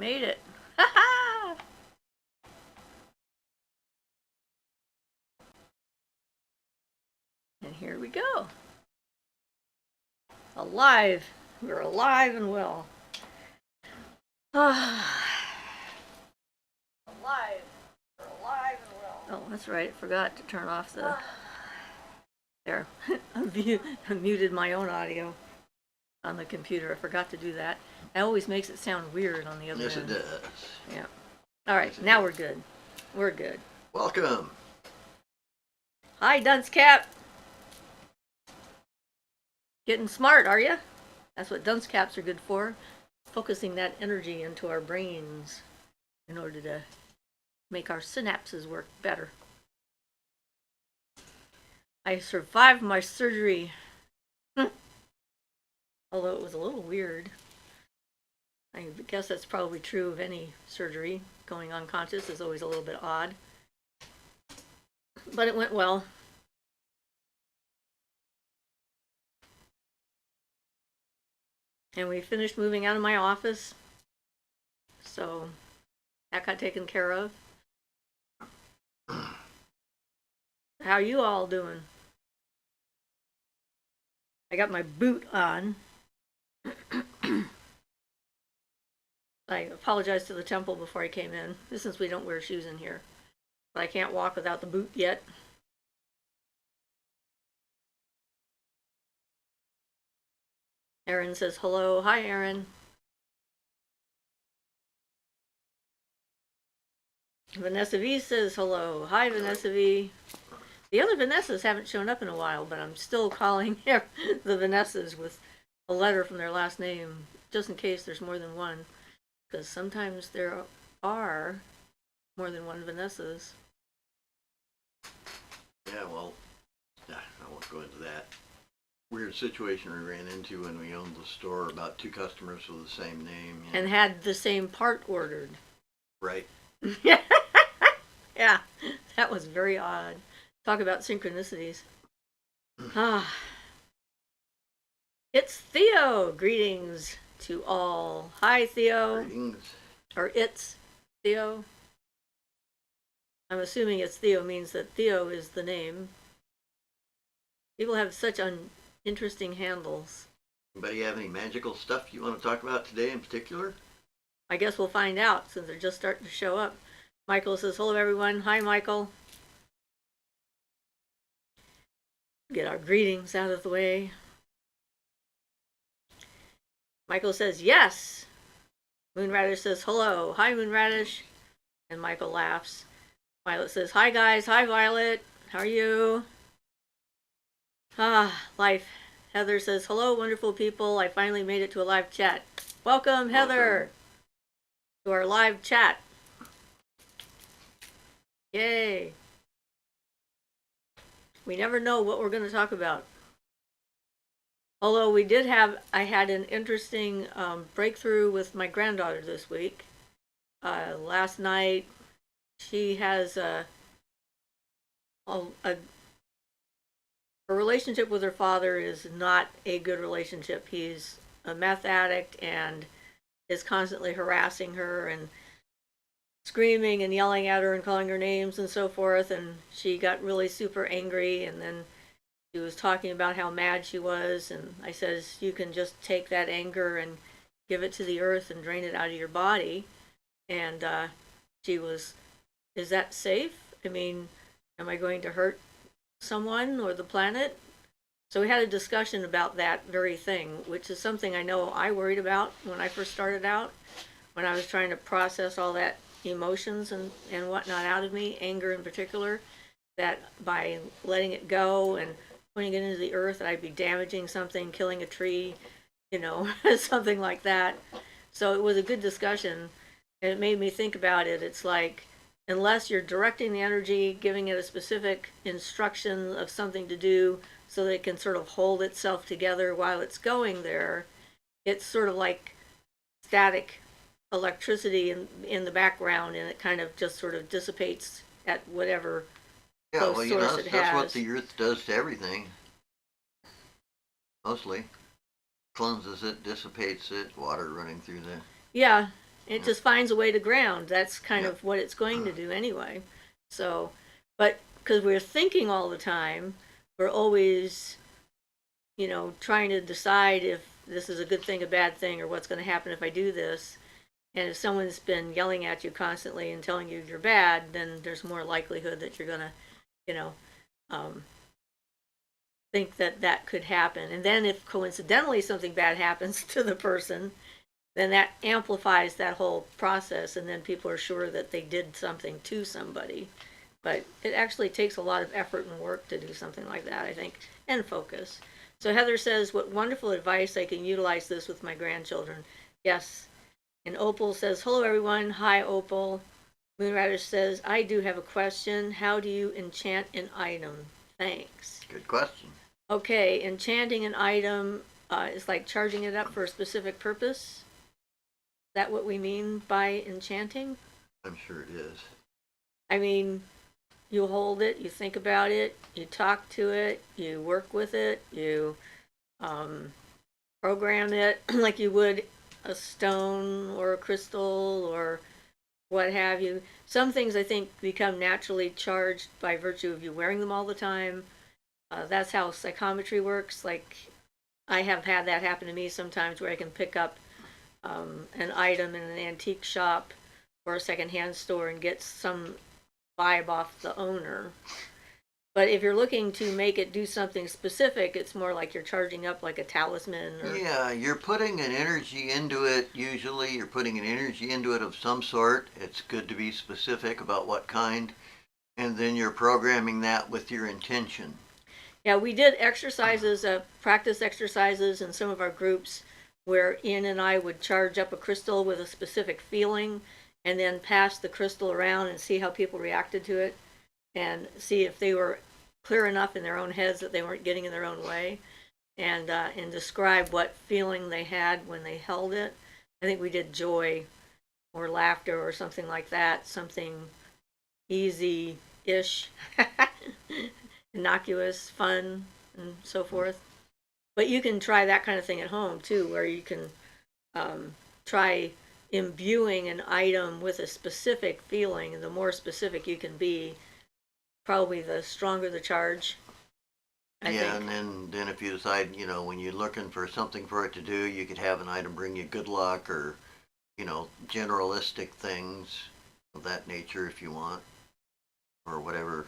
made it. Ha ha! And here we go. Alive. We're alive and well. Alive. We're alive and well. Oh, that's right. I forgot to turn off the... There. I muted my own audio on the computer. I forgot to do that. It always makes it sound weird on the other end. Yes, it does. Yeah. All right, now we're good. We're good. Welcome. Hi, Dunce Cap. Getting smart, are you? That's what dunce caps are good for. Focusing that energy into our brains in order to make our synapses work better. I survived my surgery. Although it was a little weird. I guess that's probably true of any surgery. Going unconscious is always a little bit odd. But it went well. And we finished moving out of my office. So that got taken care of. How you all doing? I got my boot on. I apologized to the temple before I came in, since we don't wear shoes in here. But I can't walk without the boot yet. Erin says hello. Hi, Erin. Vanessa V says hello. Hi, Vanessa V. The other Vanessas haven't shown up in a while, but I'm still calling the Vanessas with a letter from their last name, just in case there's more than one. Because sometimes there are more than one Vanessas. Yeah, well, I won't go into that weird situation we ran into when we owned the store about two customers with the same name. And had the same part ordered. Right. Yeah, that was very odd. Talk about synchronicities. It's Theo. Greetings to all. Hi, Theo. Greetings. Or it's Theo. I'm assuming it's Theo means that Theo is the name. People have such interesting handles. Anybody have any magical stuff you want to talk about today in particular? I guess we'll find out since they're just starting to show up. Michael says, hello, everyone. Hi, Michael. Get our greetings out of the way. Michael says, yes. Moonradish says, hello. Hi, Moonradish. And Michael laughs. Violet says, hi, guys. Hi, Violet. How are you? Life. Heather says, hello, wonderful people. I finally made it to a live chat. Welcome, Heather, to our live chat. Yay. We never know what we're going to talk about. Although I had an interesting breakthrough with my granddaughter this week. Last night, she has a relationship with her father is not a good relationship. He's a meth addict and is constantly harassing her and screaming and yelling at her and calling her names and so forth. And she got really super angry, and then she was talking about how mad she was, and I says, you can just take that anger and give it to the earth and drain it out of your body. And she was, is that safe? I mean, am I going to hurt someone or the planet? So we had a discussion about that very thing, which is something I know I worried about when I first started out, when I was trying to process all that emotions and whatnot out of me, anger in particular, that by letting it go and putting it into the earth, that I'd be damaging something, killing a tree, something like that. So it was a good discussion, and it made me think about it. It's like, unless you're directing the energy, giving it a specific instruction of something to do so that it can sort of hold itself together while it's going there, it's sort of like static electricity in the background, and it kind of just sort of dissipates at whatever source it has. That's what the earth does to everything. Mostly. Cleanses it, dissipates it, water running through there. Yeah, It just finds a way to ground. That's kind Yeah. of what it's going to do anyway. So, but because we're thinking all the time, we're always, trying to decide if this is a good thing, a bad thing, or what's going to happen if I do this. And if someone's been yelling at you constantly and telling you you're bad, then there's more likelihood that you're going to, you know, um, think that that could happen. And then if coincidentally something bad happens to the person, then that amplifies that whole process, and then people are sure that they did something to somebody. But it actually takes a lot of effort and work to do something like that, I think, and focus. So Heather says, what wonderful advice. I can utilize this with my grandchildren. Yes. And Opal says, hello everyone. Hi, Opal. Moonradish says, I do have a question. How do you enchant an item? Thanks. Good question. Okay, enchanting an item is like charging it up for a specific purpose. Is that what we mean by enchanting? I'm sure it is. I mean, you hold it, you think about it, you talk to it, you work with it, you program it like you would a stone or a crystal or what have you. Some things I think become naturally charged by virtue of you wearing them all the time. That's how psychometry works. Like, I have had that happen to me sometimes where I can pick up an item in an antique shop or a secondhand store and get some vibe off the owner. But if you're looking to make it do something specific, it's more like you're charging up like a talisman. Or... Yeah, you're putting an energy into it. Usually you're putting an energy into it of some sort. It's good to be specific about what kind. And then you're programming that with your intention. Yeah, we did exercises, practice exercises in some of our groups where Ian and I would charge up a crystal with a specific feeling and then pass the crystal around and see how people reacted to it and see if they were clear enough in their own heads that they weren't getting in their own way, and describe what feeling they had when they held it. I think we did joy or laughter or something like that, something easy-ish, innocuous, fun, and so forth. But you can try that kind of thing at home too, where you can try imbuing an item with a specific feeling, and the more specific you can be, probably the stronger the charge. I think. And then if you decide, when you're looking for something for it to do, you could have an item bring you good luck or, generalistic things of that nature if you want, or whatever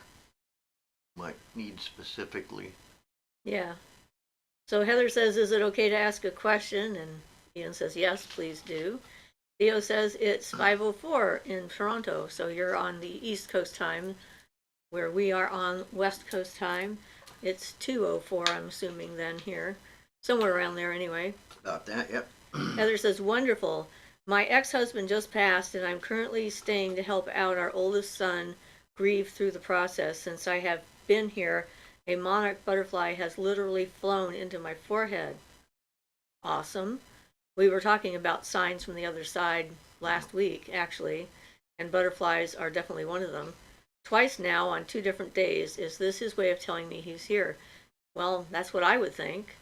might need specifically. Yeah. So Heather says, is it okay to ask a question? And Ian says, yes, please do. Theo says it's 5:04 in Toronto, so you're on the East Coast time, where we are on West Coast time. It's 2:04, I'm assuming, then here. Somewhere around there anyway. About that, yep. Heather says, wonderful. My ex-husband just passed, and I'm currently staying to help out our oldest son grieve through the process. Since I have been here, a monarch butterfly has literally flown into my forehead. Awesome. We were talking about signs from the other side last week, actually, and butterflies are definitely one of them. Twice now on 2 different days. Is this his way of telling me he's here? Well, that's what I would think,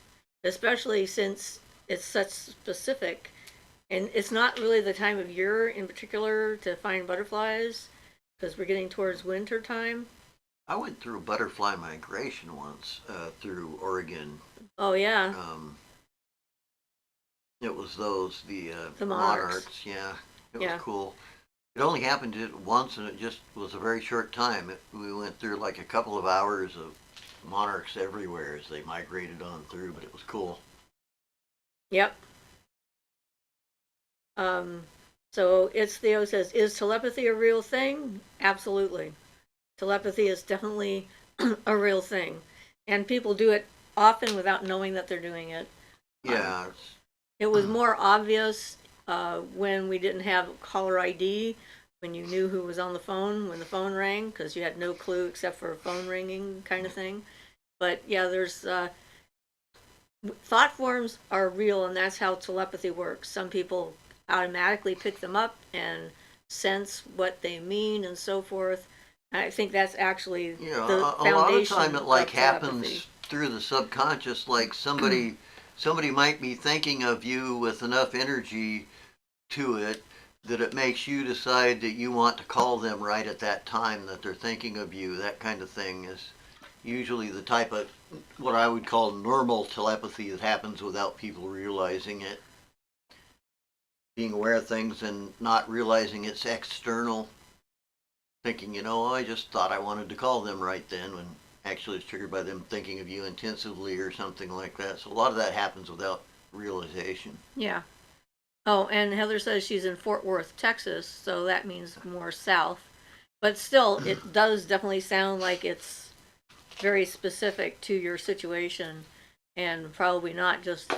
especially since it's such specific. And it's not really the time of year in particular to find butterflies, because we're getting towards winter time. I went through butterfly migration once through Oregon. Oh, yeah. It was the monarchs. Yeah, it was cool. It only happened once, and it just was a very short time. We went through like a couple of hours of monarchs everywhere as they migrated on through, but it was cool. Yep. So it's Theo says, is telepathy a real thing? Absolutely. Telepathy is definitely a real thing. And people do it often without knowing that they're doing it. Yeah. It was more obvious when we didn't have caller ID, when you knew who was on the phone when the phone rang, because you had no clue except for a phone ringing kind of thing. But yeah, there's thought forms are real, and that's how telepathy works. Some people automatically pick them up and sense what they mean and so forth. I think that's actually the foundation. A lot of time it like telepathy happens through the subconscious, like somebody might be thinking of you with enough energy to it that it makes you decide that you want to call them right at that time that they're thinking of you. That kind of thing is usually the type of what I would call normal telepathy that happens without people realizing it. Being aware of things and not realizing it's external. Thinking, I just thought I wanted to call them right then, when actually it's triggered by them thinking of you intensively or something like that. So a lot of that happens without realization. Yeah. Oh, and Heather says she's in Fort Worth, Texas, so that means more south. But still, it does definitely sound like it's very specific to your situation, and probably not just,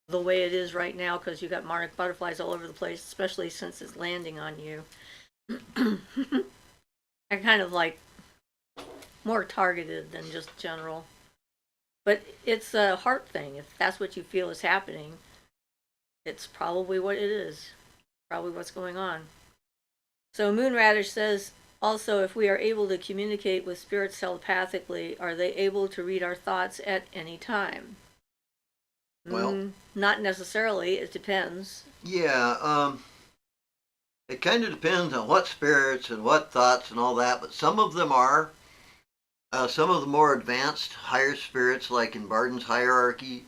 the way it is right now, because you got monarch butterflies all over the place, especially since it's landing on you. I kind of like more targeted than just general. But it's a heart thing. If that's what you feel is happening, it's probably what it is. Probably what's going on. So Moonradish says, also, if we are able to communicate with spirits telepathically, are they able to read our thoughts at any time? Well, Not necessarily. It depends. yeah, it kind of depends on what spirits and what thoughts and all that, but some of them are. Some of the more advanced, higher spirits, like in Barden's hierarchy,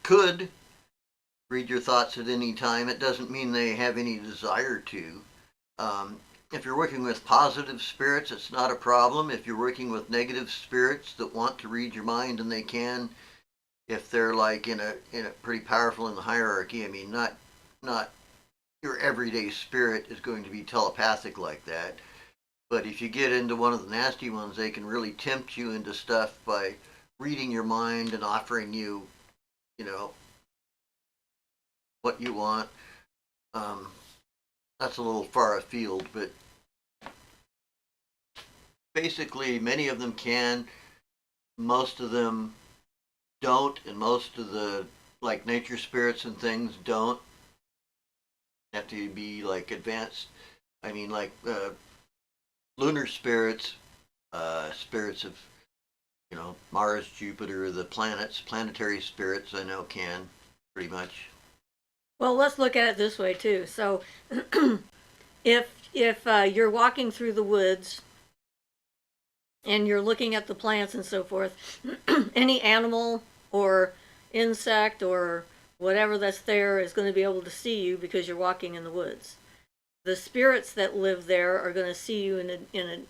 could read your thoughts at any time. It doesn't mean they have any desire to. If you're working with positive spirits, it's not a problem. If you're working with negative spirits that want to read your mind, and they can, if they're like in a pretty powerful in the hierarchy. I mean, not your everyday spirit is going to be telepathic like that. But if you get into one of the nasty ones, they can really tempt you into stuff by reading your mind and offering you, what you want. That's a little far afield, but basically many of them can. Most of them don't, and most of the like nature spirits and things don't have to be like advanced. I mean, like lunar spirits, spirits of Mars, Jupiter, the planets, planetary spirits. I know can pretty much. Well, let's look at it this way too. So, if you're walking through the woods and you're looking at the plants and so forth, any animal or insect or whatever that's there is going to be able to see you because you're walking in the woods. The spirits that live there are going to see you in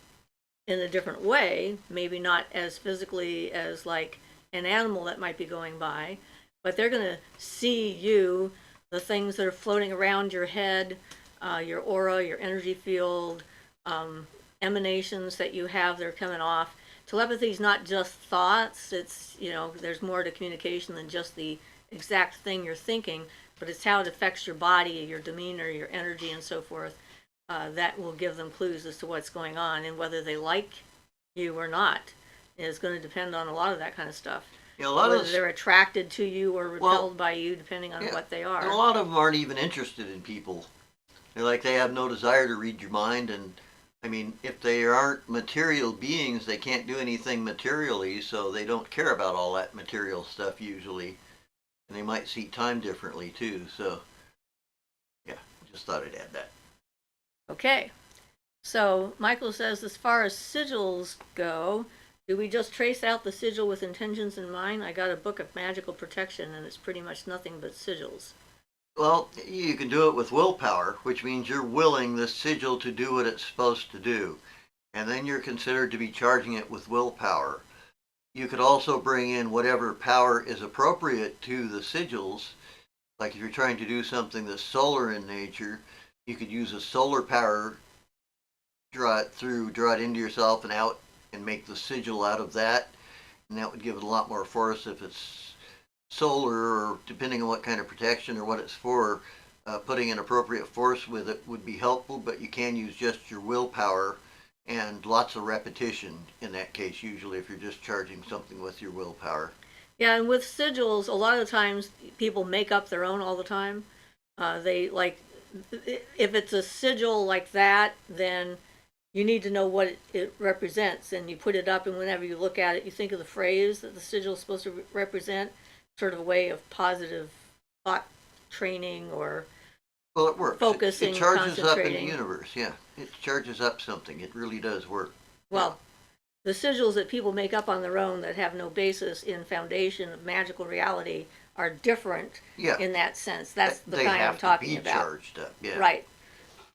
a different way, maybe not as physically as like an animal that might be going by, but they're going to see you, the things that are floating around your head, your aura, your energy field, emanations that you have that are coming off. Telepathy is not just thoughts. It's, there's more to communication than just the exact thing you're thinking, but it's how it affects your body, your demeanor, your energy, and so forth. That will give them clues as to what's going on, and whether they like you or not is going to depend on a lot of that kind of stuff. Yeah, a lot whether of they're attracted to you or repelled by you, depending on what they are. And a lot of them aren't even interested in people. They have no desire to read your mind, and I mean, if they aren't material beings, they can't do anything materially, so they don't care about all that material stuff usually. And they might see time differently too, so yeah, just thought I'd add that. Okay. So Michael says, as far as sigils go, do we just trace out the sigil with intentions in mind? I got a book of magical protection, and it's pretty much nothing but sigils. Well, you can do it with willpower, which means you're willing the sigil to do what it's supposed to do. And then you're considered to be charging it with willpower. You could also bring in whatever power is appropriate to the sigils. Like if you're trying to do something that's solar in nature, you could use a solar power, draw it into yourself and out, and make the sigil out of that. And that would give it a lot more force. If it's solar, or depending on what kind of protection or what it's for, putting an appropriate force with it would be helpful, but you can use just your willpower and lots of repetition in that case, usually, if you're just charging something with your willpower. Yeah, and with sigils, a lot of times people make up their own all the time. They like, if it's a sigil like that, then you need to know what it represents, and you put it up, and whenever you look at it, you think of the phrase that the sigil is supposed to represent, sort of a way of positive thought training or Well, it works. focusing, It charges up in the concentrating. universe, yeah. It charges up something. It really does work. Well, the sigils that people make up on their own that have no basis in foundation of magical reality are different Yeah. in that sense. That's the They kind I'm have to talking be about. charged up, yeah. Right.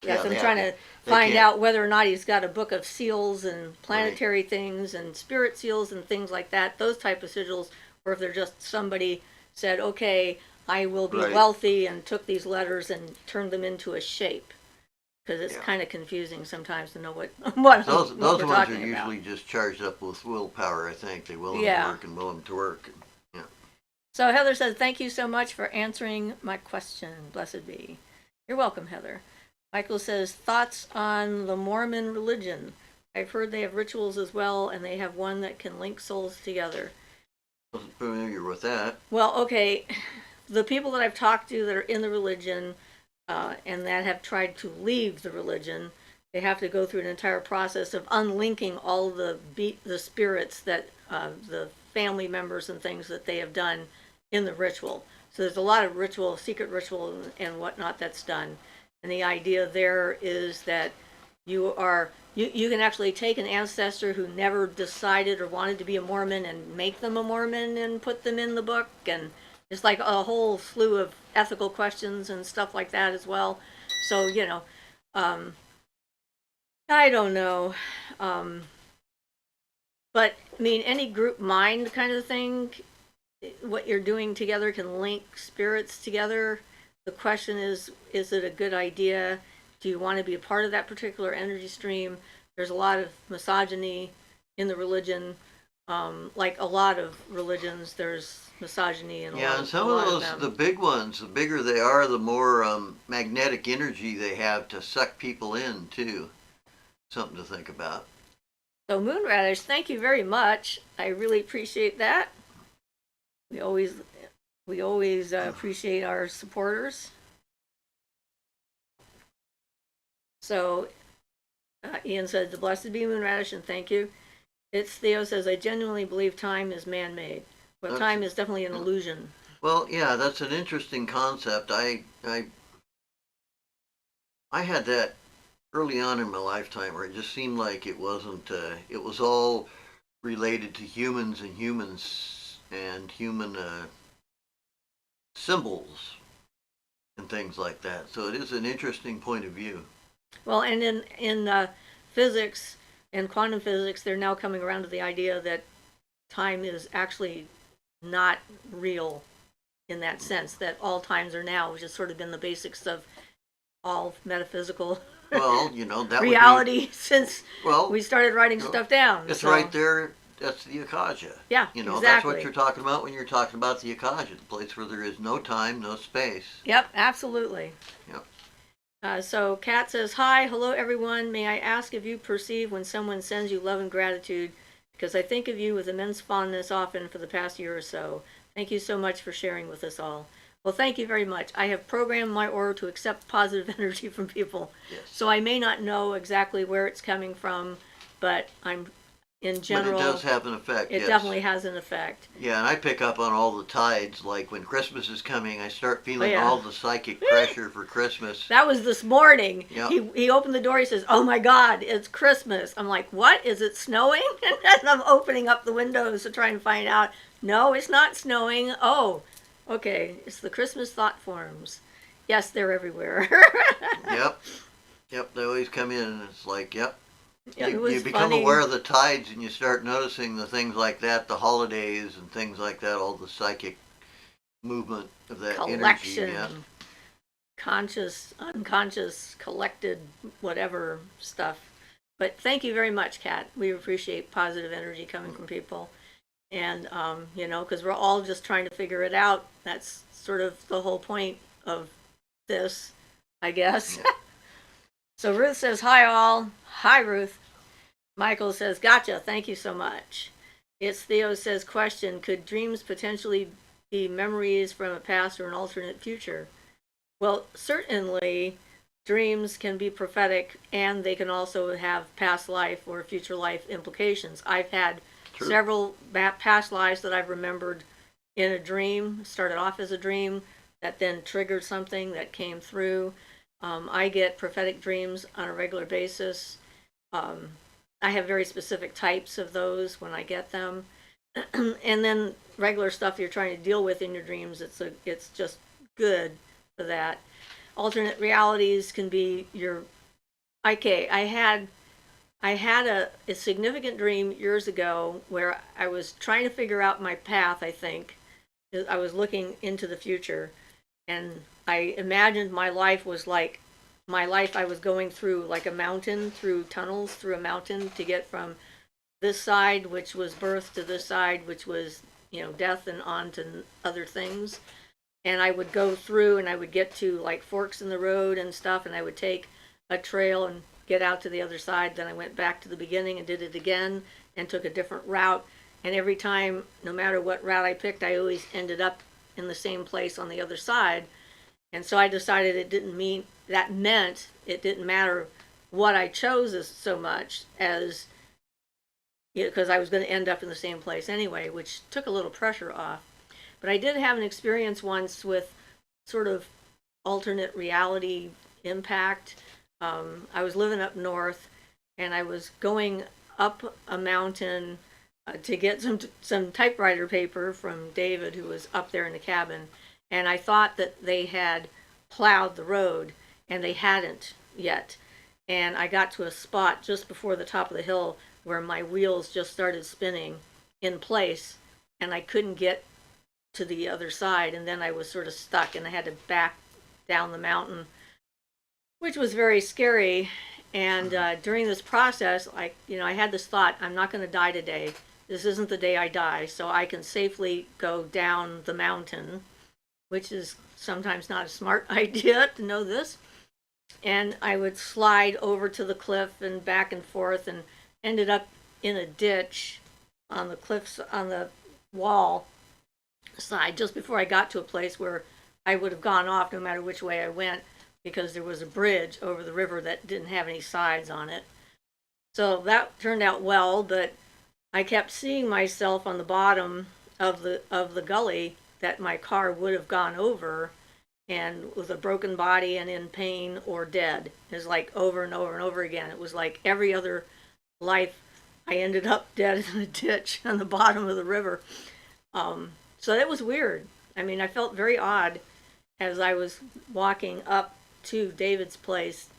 Yes, Yeah, I'm they trying have to they find can't- out whether or not he's got a book of seals and planetary things and spirit seals and things like that, those type of sigils, or if they're just somebody said, okay, I will be Right. wealthy, and took these letters and turned them into a shape. Because it's Yeah. kind of confusing sometimes to know what Those we're ones are talking about. usually just charged up with willpower, I think. They will them Yeah. to work and will them to work. Yeah. So Heather says, thank you so much for answering my question. Blessed be. You're welcome, Heather. Michael says, thoughts on the Mormon religion. I've heard they have rituals as well, and they have one that can link souls together. Wasn't familiar with that. Well, okay, the people that I've talked to that are in the religion and that have tried to leave the religion, they have to go through an entire process of unlinking all the spirits that the family members and things that they have done in the ritual. So there's a lot of ritual, secret ritual and whatnot that's done. And the idea there is that you can actually take an ancestor who never decided or wanted to be a Mormon and make them a Mormon and put them in the book, and it's like a whole slew of ethical questions and stuff like that as well. So, I don't know. But, I mean, any group mind kind of thing, what you're doing together can link spirits together. The question is it a good idea? Do you want to be a part of that particular energy stream? There's a lot of misogyny in the religion. Like a lot of religions, there's misogyny in a lot Yeah, and some a of lot those, them. the big ones, the bigger they are, the more magnetic energy they have to suck people in, too. Something to think about. So Moonradish, thank you very much. I really appreciate that. We always appreciate our supporters. So Ian said, the blessed be Moonradish, and thank you. It's Theo says, I genuinely believe time is man-made. But time is definitely an illusion. Well, yeah, that's an interesting concept. I had that early on in my lifetime where it just seemed like it wasn't, it was all related to humans and human symbols and things like that. So it is an interesting point of view. Well, and in physics and quantum physics, they're now coming around to the idea that time is actually not real in that sense, that all times are now, which has sort of been the basics of all metaphysical Well, that reality would be, since we started writing stuff down. It's so. right there. That's the Akasha. Yeah, That's exactly. what you're talking about when you're talking about the Akasha, the place where there is no time, no space. Yep, absolutely. Yep. So Kat says, hi, hello everyone. May I ask if you perceive when someone sends you love and gratitude? Because I think of you with immense fondness often for the past year or so. Thank you so much for sharing with us all. Well, thank you very much. I have programmed my aura to accept positive energy from people. Yes. So I may not know exactly where it's coming from, but I'm, in general, but it does have an effect. It yes. definitely has an effect. Yeah, and I pick up on all the tides. Like when Christmas is coming, I start feeling yeah. all the psychic pressure for Christmas. That was this morning. Yep. He opened the door. He says, "Oh my God, it's Christmas." I'm like, "What? Is it snowing?" And I'm opening up the windows to try and find out. No, it's not snowing. Oh, okay. It's the Christmas thought forms. Yes, they're everywhere. Yep. They always come in, and it's like, yep. Yeah, you become aware of the tides, and you start noticing the things like that, the holidays and things like that, all the psychic movement of that collection, energy. Yeah. conscious, unconscious, collected, whatever stuff. But thank you very much, Kat. We appreciate positive energy coming from people. And, because we're all just trying to figure it out. That's sort of the whole point of this, I guess. Yeah. So Ruth says, hi all. Hi, Ruth. Michael says, gotcha. Thank you so much. It's Theo says, question, could dreams potentially be memories from a past or an alternate future? Well, certainly dreams can be prophetic, and they can also have past life or future life implications. I've had several past lives that I've remembered in a dream, started off as a dream, that then triggered something that came through. I get prophetic dreams on a regular basis. I have very specific types of those when I get them. And then regular stuff you're trying to deal with in your dreams, it's just good for that. Alternate realities can be your, okay, I had a significant dream years ago where I was trying to figure out my path, I think. I was looking into the future, and I imagined my life was like my life I was going through like a mountain, through tunnels through a mountain to get from this side, which was birth, to this side, which was, death, and on to other things. And I would go through and I would get to like forks in the road and stuff, and I would take a trail and get out to the other side. Then I went back to the beginning and did it again and took a different route. And every time, no matter what route I picked, I always ended up in the same place on the other side. And so I decided that meant it didn't matter what I chose so much as, because I was going to end up in the same place anyway, which took a little pressure off. But I did have an experience once with sort of alternate reality impact. I was living up north, and I was going up a mountain to get some typewriter paper from David, who was up there in the cabin. And I thought that they had plowed the road, and they hadn't yet. And I got to a spot just before the top of the hill where my wheels just started spinning in place, and I couldn't get to the other side, and then I was sort of stuck, and I had to back down the mountain, which was very scary. And during this process, I had this thought: I'm not going to die today. This isn't the day I die, so I can safely go down the mountain, which is sometimes not a smart idea to know this. And I would slide over to the cliff and back and forth, and ended up in a ditch on the cliffs, on the wall side, just before I got to a place where I would have gone off no matter which way I went, because there was a bridge over the river that didn't have any sides on it. So that turned out well, but I kept seeing myself on the bottom of the gully that my car would have gone over, and with a broken body and in pain or dead. It was like over and over and over again. It was like every other life I ended up dead in a ditch on the bottom of the river. So that was weird. I mean, I felt very odd as I was walking up to David's place,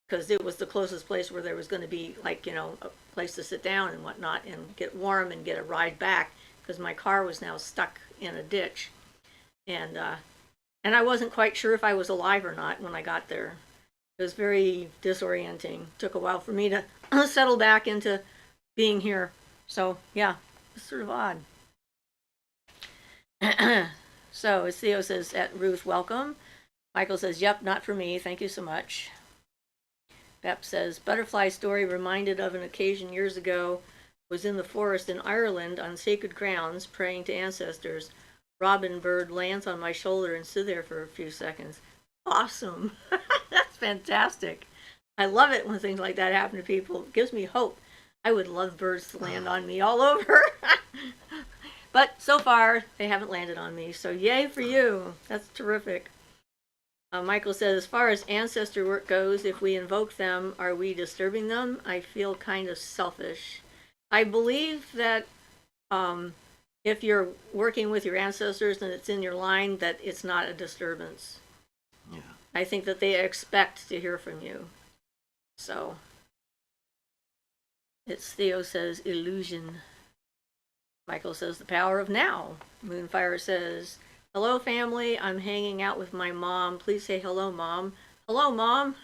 because it was the closest place where there was going to be, like, a place to sit down and whatnot and get warm and get a ride back, because my car was now stuck in a ditch. And I wasn't quite sure if I was alive or not when I got there. It was very disorienting. It took a while for me to settle back into being here. So, yeah, it's sort of odd. So, as Theo says, at Ruth, welcome. Michael says, yep, not for me. Thank you so much. Bep says, butterfly story reminded of an occasion years ago. Was in the forest in Ireland on sacred grounds praying to ancestors. Robin bird lands on my shoulder and stood there for a few seconds. Awesome. That's fantastic. I love it when things like that happen to people. It gives me hope. I would love birds to land on me all over. But so far, they haven't landed on me. So yay for you. That's terrific. Michael says, as far as ancestor work goes, if we invoke them, are we disturbing them? I feel kind of selfish. I believe that if you're working with your ancestors and it's in your line, that it's not a disturbance. Yeah. I think that they expect to hear from you. So, it's Theo says, illusion. Michael says, the power of now. Moonfire says, hello, family. I'm hanging out with my mom. Please say hello, Mom. Hello, Mom.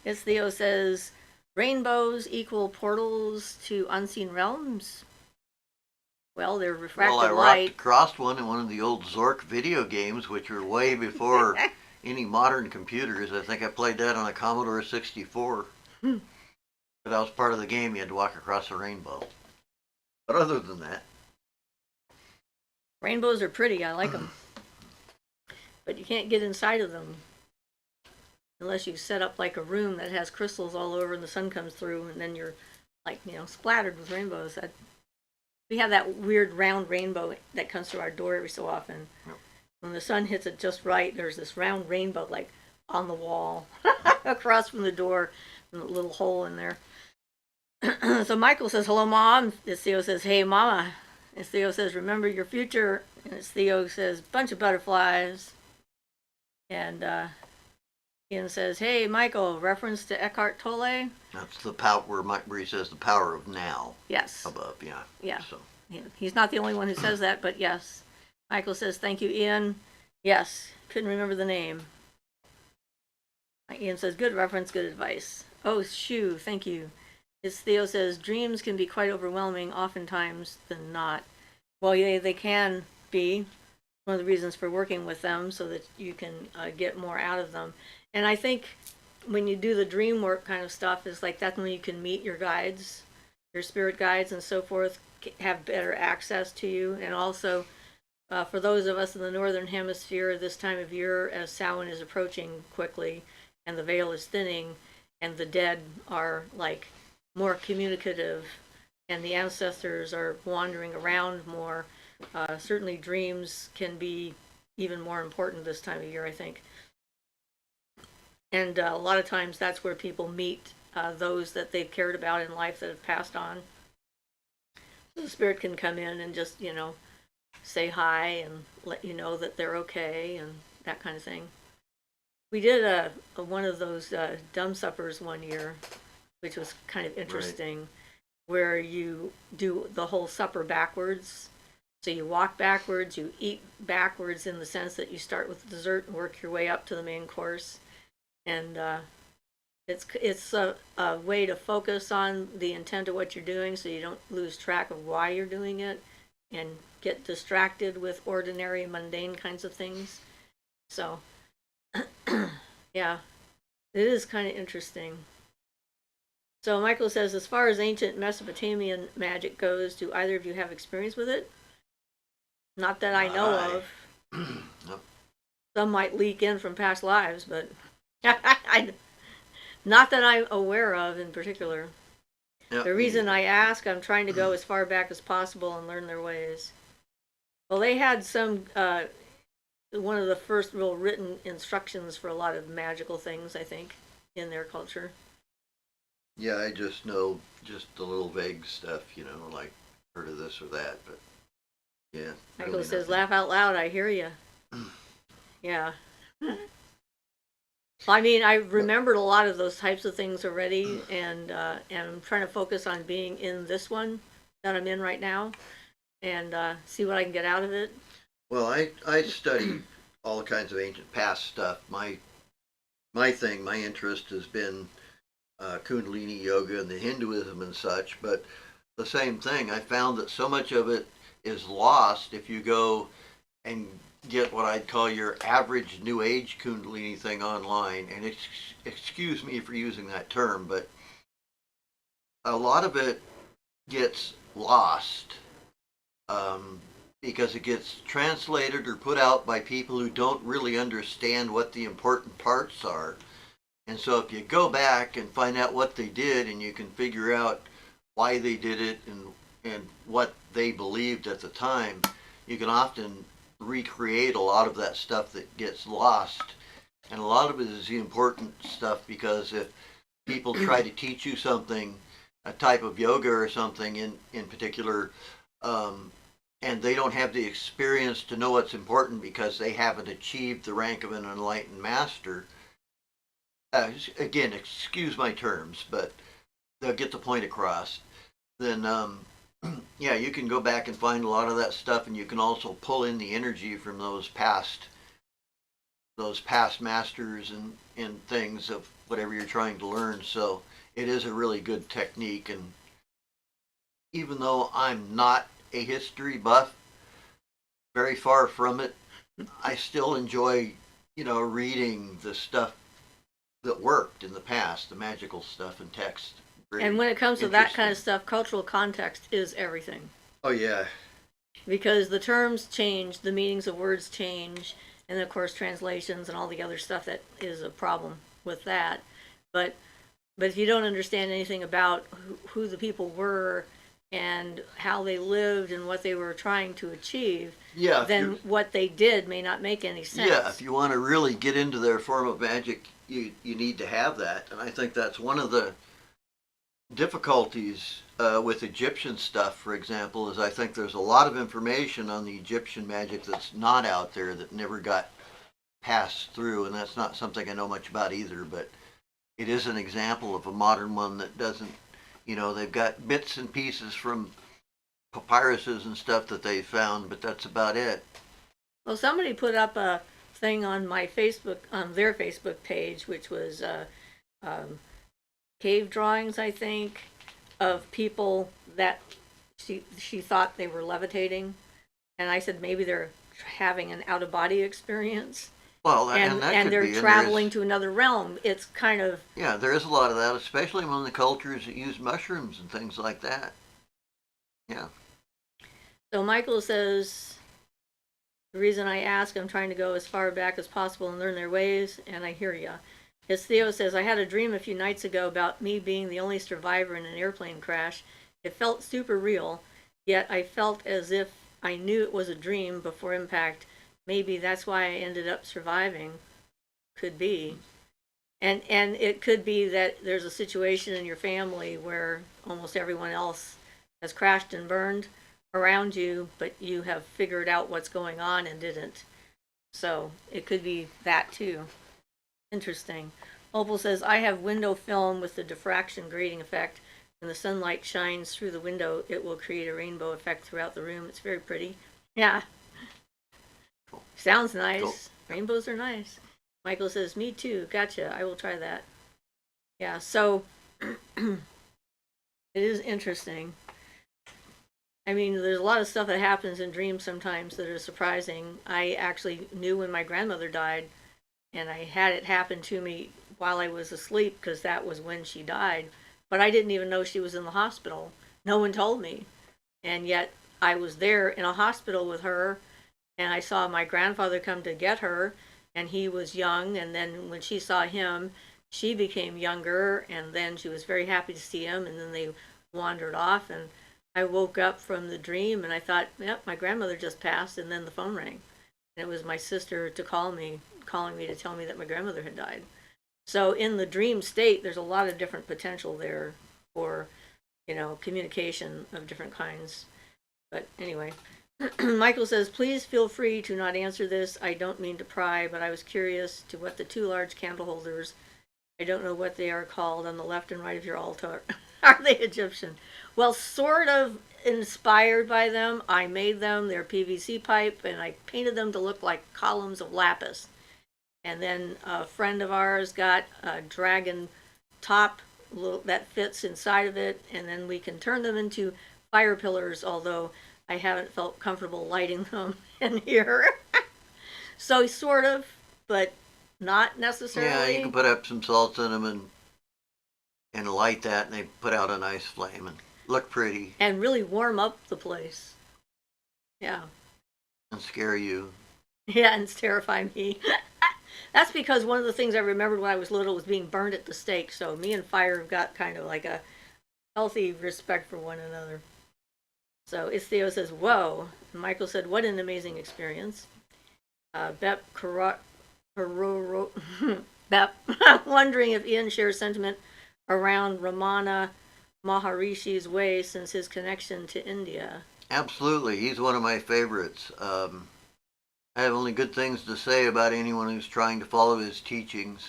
It's Theo says, rainbows equal portals to unseen realms. Well, they're refracted light. Well, I light. rocked across one in one of the old Zork video games, which were way before any modern computers. I think I played that on a Commodore 64. But that was part of the game. You had to walk across a rainbow. But other than that, Rainbows are pretty. I like them. But you can't get inside of them unless you set up like a room that has crystals all over and the sun comes through, and then you're like, splattered with rainbows. We have that weird round rainbow that comes through our door every so often. Yep. when the sun hits it just right, there's this round rainbow like on the wall across from the door, and a little hole in there. So Michael says, "Hello, Mom." His Theo says, "Hey, Mama." His Theo says, "Remember your future." And his Theo says, "Bunch of butterflies." And Ian says, "Hey, Michael," reference to Eckhart Tolle. That's the power where he says the power of now. Yes. Above, yeah. Yeah. So. He's not the only one who says that, but yes. Michael says, "Thank you, Ian." Yes. Couldn't remember the name. Ian says, "Good reference, good advice." Oh, shoo, thank you. His Theo says, "Dreams can be quite overwhelming, oftentimes than not." Well, yeah, they can be. One of the reasons for working with them, so that you can get more out of them. And I think when you do the dream work kind of stuff, is like that's when you can meet your guides, your spirit guides and so forth, have better access to you. And also, for those of us in the northern hemisphere, this time of year, as Samhain is approaching quickly and the veil is thinning and the dead are like more communicative and the ancestors are wandering around more, certainly dreams can be even more important this time of year, I think. And a lot of times that's where people meet those that they've cared about in life that have passed on. So the spirit can come in and just, say hi and let you know that they're okay and that kind of thing. We did one of those dumb suppers one year, which was kind of interesting, right, where you do the whole supper backwards. So you walk backwards, you eat backwards in the sense that you start with dessert and work your way up to the main course. And it's a way to focus on the intent of what you're doing so you don't lose track of why you're doing it and get distracted with ordinary, mundane kinds of things. So, yeah, it is kind of interesting. So Michael says, as far as ancient Mesopotamian magic goes, do either of you have experience with it? Not that I know of. Nope. Some might leak in from past lives, but not that I'm aware of in particular. Yep, the reason I ask, I'm trying to go as far back as possible and learn their ways. Well, they had some, one of the first real written instructions for a lot of magical things, I think, in their culture. Yeah, I just know just the little vague stuff, like heard of this or that, but yeah. Michael really says, nothing. "Laugh out loud, I hear you." Yeah. I mean, I remembered a lot of those types of things already, and I'm trying to focus on being in this one that I'm in right now, and see what I can get out of it. Well, I study all kinds of ancient past stuff. My interest has been Kundalini yoga and the Hinduism and such, but the same thing. I found that so much of it is lost if you go and get what I'd call your average New Age Kundalini thing online. And excuse me for using that term, but a lot of it gets lost because it gets translated or put out by people who don't really understand what the important parts are. And so if you go back and find out what they did and you can figure out why they did it and what they believed at the time, you can often recreate a lot of that stuff that gets lost. And a lot of it is the important stuff, because if people try to teach you something, a type of yoga or something in particular, and they don't have the experience to know what's important because they haven't achieved the rank of an enlightened master, again, excuse my terms, but they'll get the point across, then yeah, you can go back and find a lot of that stuff, and you can also pull in the energy from those past masters and things of whatever you're trying to learn. So it is a really good technique, and even though I'm not a history buff, very far from it, I still enjoy, reading the stuff that worked in the past, the magical stuff and text. And when it comes to that kind of stuff, cultural context is everything. Oh, yeah. Because the terms change, the meanings of words change, and of course translations and all the other stuff that is a problem with that. But if you don't understand anything about who the people were and how they lived and what they were trying to achieve, Yeah, then what they did may not make any sense. yeah, if you want to really get into their form of magic, you need to have that. And I think that's one of the difficulties with Egyptian stuff, for example, is I think there's a lot of information on the Egyptian magic that's not out there that never got passed through, and that's not something I know much about either, but it is an example of a modern one that doesn't, they've got bits and pieces from papyruses and stuff that they found, but that's about it. Well, somebody put up a thing on their Facebook page, which was um, cave drawings, I think, of people that she thought they were levitating, and I said maybe they're having an out of body experience. Well, and that and could they're be, traveling to another realm. It's kind of, yeah, there is a lot of that, especially among the cultures that use mushrooms and things like that. Yeah. so Michael says, the reason I ask, I'm trying to go as far back as possible and learn their ways, and I hear ya. His Theo says, I had a dream a few nights ago about me being the only survivor in an airplane crash. It felt super real, yet I felt as if I knew it was a dream before impact. Maybe that's why I ended up surviving. Could be. And it could be that there's a situation in your family where almost everyone else has crashed and burned around you, but you have figured out what's going on and didn't. So it could be that too. Interesting. Opal says, I have window film with the diffraction grading effect. When the sunlight shines through the window, it will create a rainbow effect throughout the room. It's very pretty. Yeah. Cool. Sounds nice. Cool. Rainbows are nice. Michael says, me too. Gotcha. I will try that. Yeah, so it is interesting. I mean, there's a lot of stuff that happens in dreams sometimes that are surprising. I actually knew when my grandmother died, and I had it happen to me while I was asleep because that was when she died. But I didn't even know she was in the hospital. No one told me. And yet I was there in a hospital with her, and I saw my grandfather come to get her, and he was young. And then when she saw him, she became younger, and then she was very happy to see him, and then they wandered off. And I woke up from the dream, and I thought, yep, my grandmother just passed, and then the phone rang. And it was my sister calling me to tell me that my grandmother had died. So in the dream state, there's a lot of different potential there for, communication of different kinds. But anyway, Michael says, please feel free to not answer this. I don't mean to pry, but I was curious to what the two large candle holders, I don't know what they are called, on the left and right of your altar. Are they Egyptian? Well, sort of inspired by them. I made them. They're PVC pipe, and I painted them to look like columns of lapis. And then a friend of ours got a dragon top that fits inside of it, and then we can turn them into fire pillars, although I haven't felt comfortable lighting them in here. So sort of, but not necessarily. Yeah, you can put up some salt in them and light that, and they put out a nice flame and look pretty. And really warm up the place. Yeah. And scare you. Yeah, and terrify me. That's because one of the things I remembered when I was little was being burned at the stake. So me and fire have got kind of like a healthy respect for one another. So Theo says, whoa. And Michael said, what an amazing experience. Bep, wondering if Ian shares sentiment around Ramana Maharishi's way since his connection to India. Absolutely. He's one of my favorites. I have only good things to say about anyone who's trying to follow his teachings.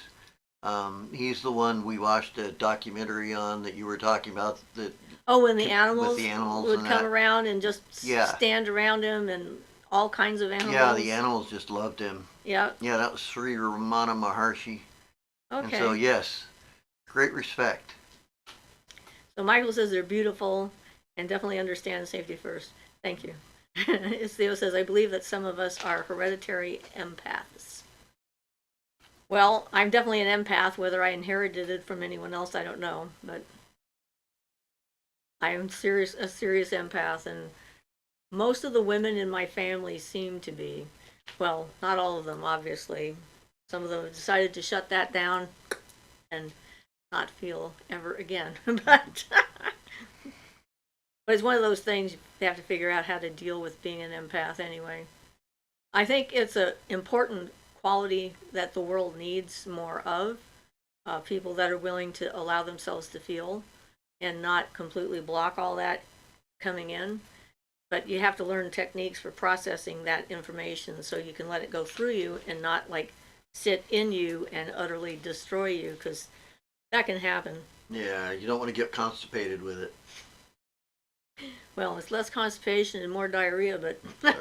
He's the one we watched a documentary on that you were talking about. When the animals, would come that. around and just stand around him, and all kinds of animals. Yeah, the animals just loved him. Yeah. Yeah, that was Sri Ramana Maharshi. Okay. And so, yes, great respect. So Michael says they're beautiful and definitely understand safety first. Thank you. Theo says, I believe that some of us are hereditary empaths. Well, I'm definitely an empath. Whether I inherited it from anyone else, I don't know. But I am a serious empath, and most of the women in my family seem to be. Well, not all of them, obviously. Some of them have decided to shut that down and not feel ever again. But it's one of those things you have to figure out how to deal with being an empath anyway. I think it's an important quality that the world needs more of. People that are willing to allow themselves to feel and not completely block all that coming in. But you have to learn techniques for processing that information so you can let it go through you and not like sit in you and utterly destroy you, because that can happen. Yeah, you don't want to get constipated with it. Well, it's less constipation and more diarrhea, but Sorry.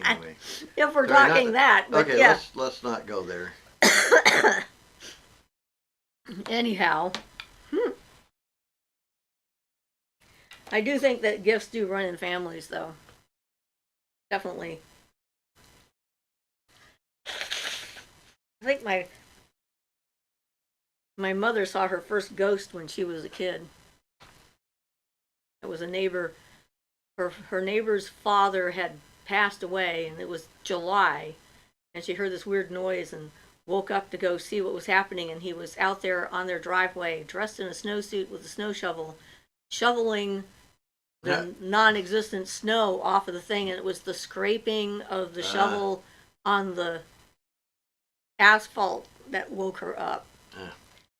Anyway. if we're Sorry, talking that, but okay, yeah. let's not go there. Anyhow, I do think that gifts do run in families, though. Definitely. I think my mother saw her first ghost when she was a kid. It was a neighbor. Her neighbor's father had passed away, and it was July, and she heard this weird noise and woke up to go see what was happening, and he was out there on their driveway dressed in a snowsuit with a snow shovel, shoveling the non-existent snow off of the thing, and it was the scraping of the shovel on the asphalt that woke her up.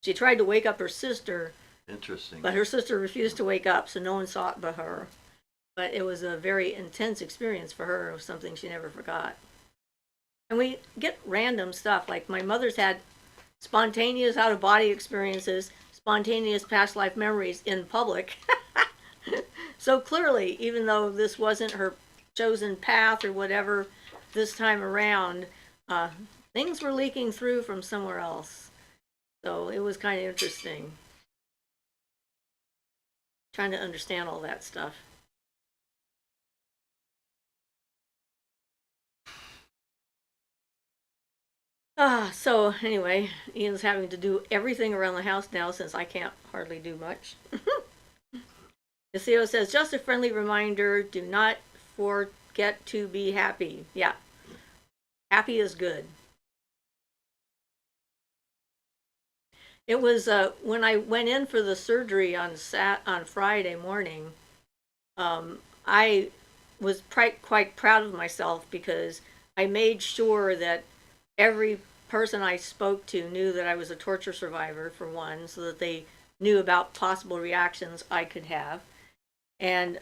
She tried to wake up her sister. Interesting. But her sister refused to wake up, so no one saw it but her. But it was a very intense experience for her. It was something she never forgot. And we get random stuff. Like my mother's had spontaneous out-of-body experiences, spontaneous past life memories in public. So clearly, even though this wasn't her chosen path or whatever this time around, things were leaking through from somewhere else. So it was kind of interesting trying to understand all that stuff. So anyway, Ian's having to do everything around the house now since I can't hardly do much. The CEO says, just a friendly reminder, do not forget to be happy. Yeah, happy is good. It was when I went in for the surgery on Friday morning, I was quite proud of myself because I made sure that every person I spoke to knew that I was a torture survivor, for one, so that they knew about possible reactions I could have. And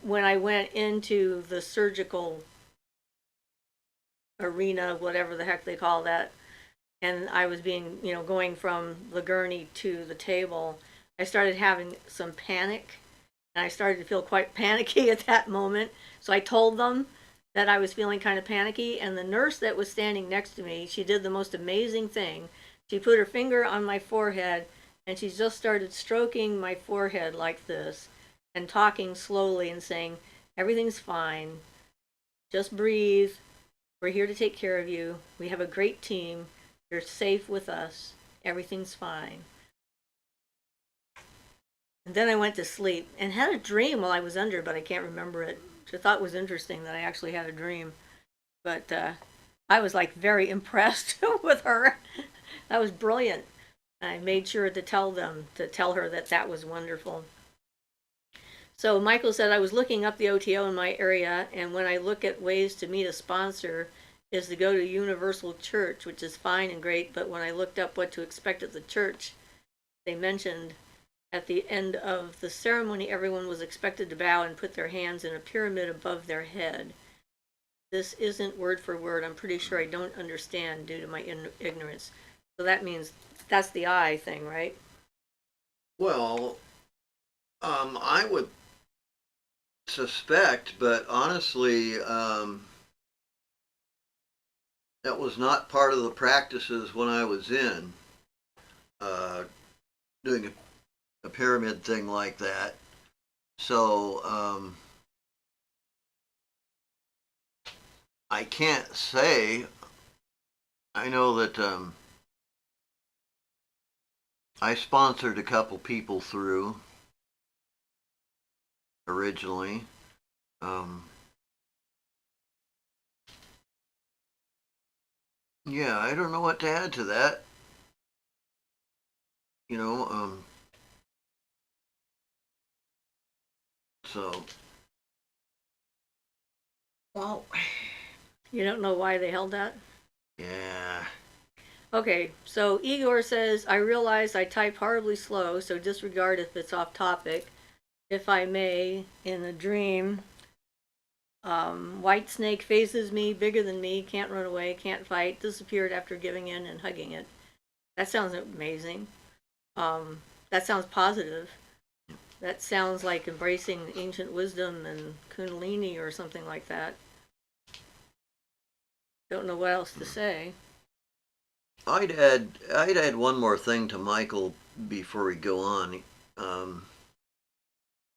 when I went into the surgical arena, whatever the heck they call that, and I was being, going from the gurney to the table, I started having some panic, and I started to feel quite panicky at that moment. So I told them that I was feeling kind of panicky, and the nurse that was standing next to me, she did the most amazing thing. She put her finger on my forehead, and she just started stroking my forehead like this, and talking slowly and saying, everything's fine, just breathe, we're here to take care of you, we have a great team, you're safe with us, everything's fine. And then I went to sleep and had a dream while I was under, but I can't remember it. Which I thought was interesting that I actually had a dream. But I was like very impressed with her. That was brilliant. I made sure to tell her that that was wonderful. So Michael said, I was looking up the OTO in my area, and when I look at ways to meet a sponsor is to go to Universal Church, which is fine and great, but when I looked up what to expect at the church, they mentioned at the end of the ceremony, everyone was expected to bow and put their hands in a pyramid above their head. This isn't word for word. I'm pretty sure I don't understand due to my ignorance. So that means that's the eye thing, right? Well, I would suspect, but honestly, that was not part of the practices when I was in doing a pyramid thing like that. So I can't say. I know that I sponsored a couple people through originally. Yeah, I don't know what to add to that. You know, So, well, You don't know why they held that? yeah. Okay, so Igor says, I realize I type horribly slow, so disregard if it's off topic. If I may, in a dream, white snake faces me, bigger than me, can't run away, can't fight, disappeared after giving in and hugging it. That sounds amazing. That sounds positive. That sounds like embracing ancient wisdom and kundalini or something like that. Don't know what else to say. I'd add one more thing to Michael before we go on.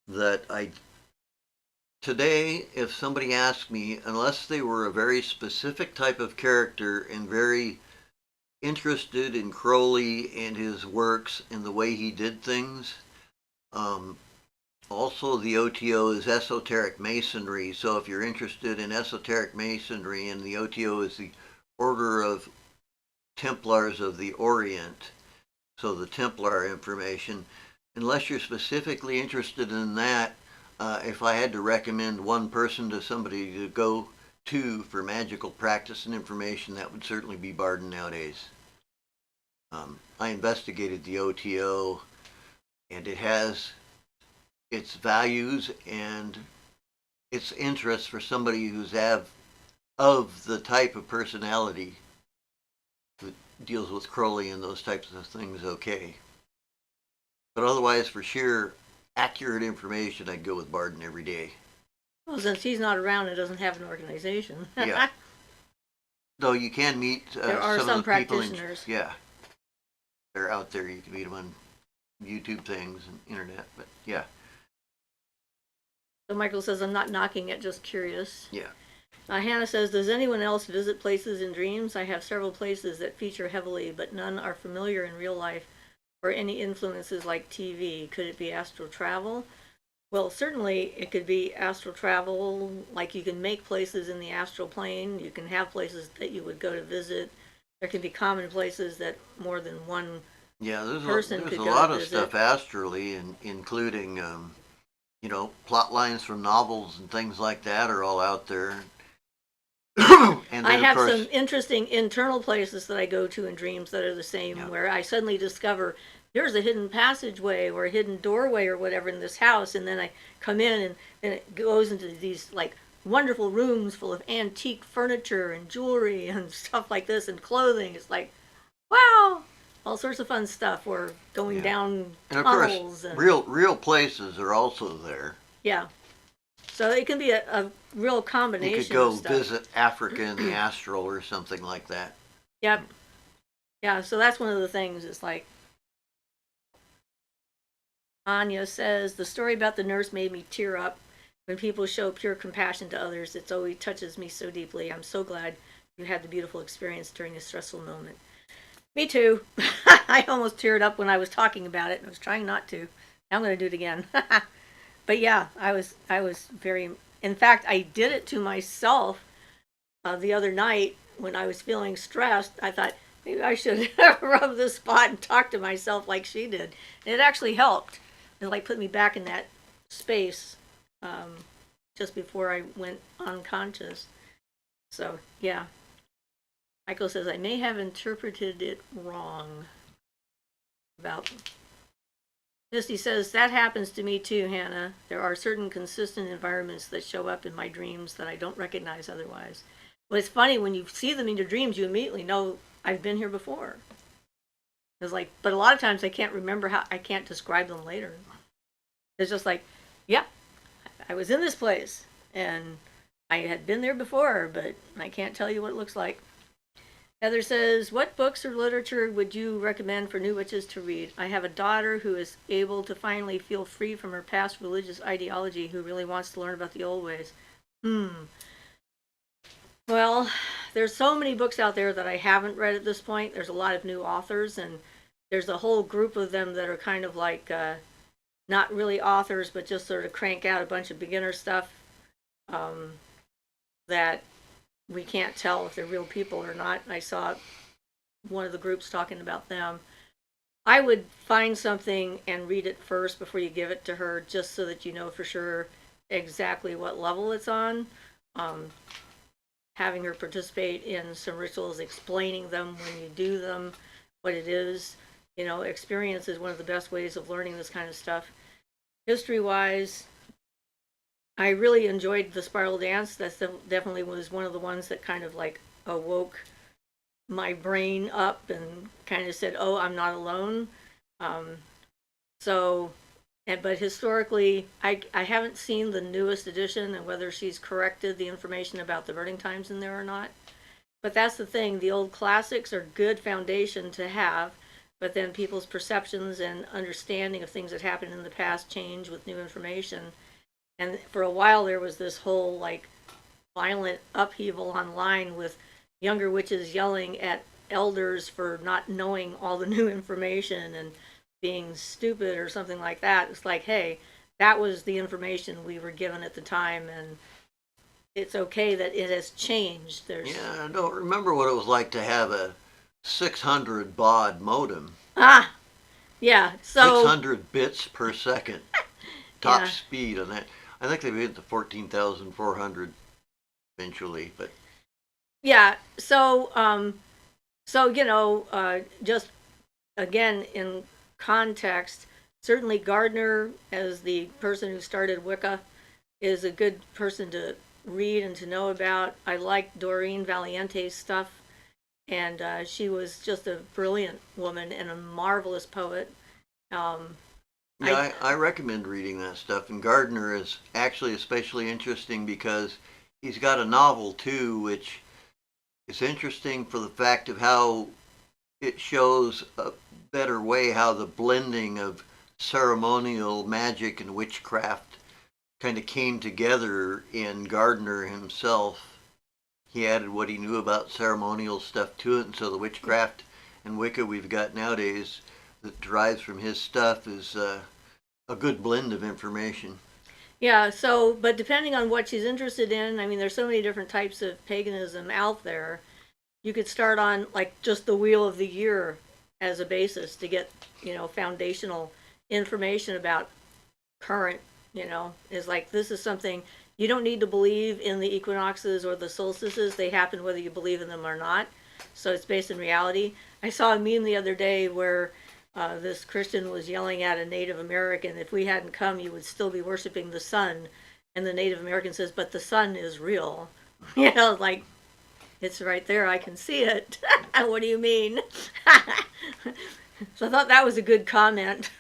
That today, if somebody asked me, unless they were a very specific type of character and very interested in Crowley and his works and the way he did things, also the OTO is esoteric masonry. So if you're interested in esoteric masonry, and the OTO is the Order of Templars of the Orient, so the Templar information, unless you're specifically interested in that, if I had to recommend one person to somebody to go to for magical practice and information, that would certainly be Barden nowadays. I investigated the OTO, and it has its values and its interests for somebody who's of the type of personality that deals with Crowley and those types of things, okay. But otherwise, for sheer accurate information, I'd go with Barden every day. Well, since he's not around, it doesn't have an organization. Yeah. Though you can meet there are some of the people practitioners. Yeah. They're out there. You can meet them on YouTube things and internet. But yeah. So Michael says, I'm not knocking it, just curious. Yeah. Hannah says, does anyone else visit places in dreams? I have several places that feature heavily, but none are familiar in real life or any influences like TV. Could it be astral travel? Well, certainly it could be astral travel, like you can make places in the astral plane. You can have places that you would go to visit. There can be common places that more than one person could go to visit. There's a lot of stuff astrally, including, plot lines from novels and things like that are all out there. And I have some interesting internal places that I go to in dreams that are the same, where I suddenly discover there's a hidden passageway or a hidden doorway or whatever in this house, and then I come in and it goes into these like wonderful rooms full of antique furniture and jewelry and stuff like this and clothing. It's like, wow, all sorts of fun stuff. Or going down tunnels. And of course, real places are also there. Yeah. So it can be a real combination. You could go of stuff. visit Africa in the astral or something like that. Yep. Yeah, so that's one of the things. It's like, Anya says, the story about the nurse made me tear up. When people show pure compassion to others, it always touches me so deeply. I'm so glad you had the beautiful experience during a stressful moment. Me too. I almost teared up when I was talking about it. I was trying not to. Now I'm going to do it again. But yeah, I was very, in fact, I did it to myself the other night when I was feeling stressed. I thought, maybe I should rub this spot and talk to myself like she did. And it actually helped. It like put me back in that space just before I went unconscious. So, yeah. Michael says, I may have interpreted it wrong. About Misty says, that happens to me too, Hannah. There are certain consistent environments that show up in my dreams that I don't recognize otherwise. Well, it's funny, when you see them in your dreams, you immediately know I've been here before. It's like, but a lot of times I can't remember I can't describe them later. It's just like, yeah, I was in this place and I had been there before, but I can't tell you what it looks like. Heather says, what books or literature would you recommend for new witches to read? I have a daughter who is able to finally feel free from her past religious ideology, who really wants to learn about the old ways. Well, there's so many books out there that I haven't read at this point. There's a lot of new authors, and there's a whole group of them that are kind of like not really authors, but just sort of crank out a bunch of beginner stuff that we can't tell if they're real people or not. I saw one of the groups talking about them. I would find something and read it first before you give it to her, just so that you know for sure exactly what level it's on. Um, Having her participate in some rituals, explaining them when you do them, what it is. Experience is one of the best ways of learning this kind of stuff. History wise, I really enjoyed the spiral dance. That's definitely was one of the ones that kind of like awoke my brain up and kind of said, "Oh, I'm not alone." Um, so, but historically, I haven't seen the newest edition and whether she's corrected the information about the burning times in there or not. But that's the thing. The old classics are good foundation to have, but then people's perceptions and understanding of things that happened in the past change with new information. And for a while, there was this whole like violent upheaval online with younger witches yelling at elders for not knowing all the new information and being stupid or something like that. It's like, hey, that was the information we were given at the time, and it's okay that it has changed. Yeah, I don't remember what it was like to have a 600 baud modem. Ah, yeah. So 600 bits per second top yeah, speed on that. I think they made it to 14,400 eventually, but yeah. So just again in context, certainly Gardner, as the person who started Wicca, is a good person to read and to know about. I like Doreen Valiente's stuff, and she was just a brilliant woman and a marvelous poet. Um, yeah, I recommend reading that stuff. And Gardner is actually especially interesting because he's got a novel too, which is interesting for the fact of how it shows a better way how the blending of ceremonial magic and witchcraft kind of came together in Gardner himself. He added what he knew about ceremonial stuff to it, and so the witchcraft and Wicca we've got nowadays that derives from his stuff is a good blend of information. yeah, so, but depending on what she's interested in, I mean, there's so many different types of paganism out there. You could start on like just the wheel of the year as a basis to get, foundational information about current, is like this is something you don't need to believe in the equinoxes or the solstices. They happen whether you believe in them or not. So it's based in reality. I saw a meme the other day where this Christian was yelling at a Native American, if we hadn't come, you would still be worshiping the sun. And the Native American says, but the sun is real. Like, it's right there. I can see it. What do you mean? So I thought that was a good comment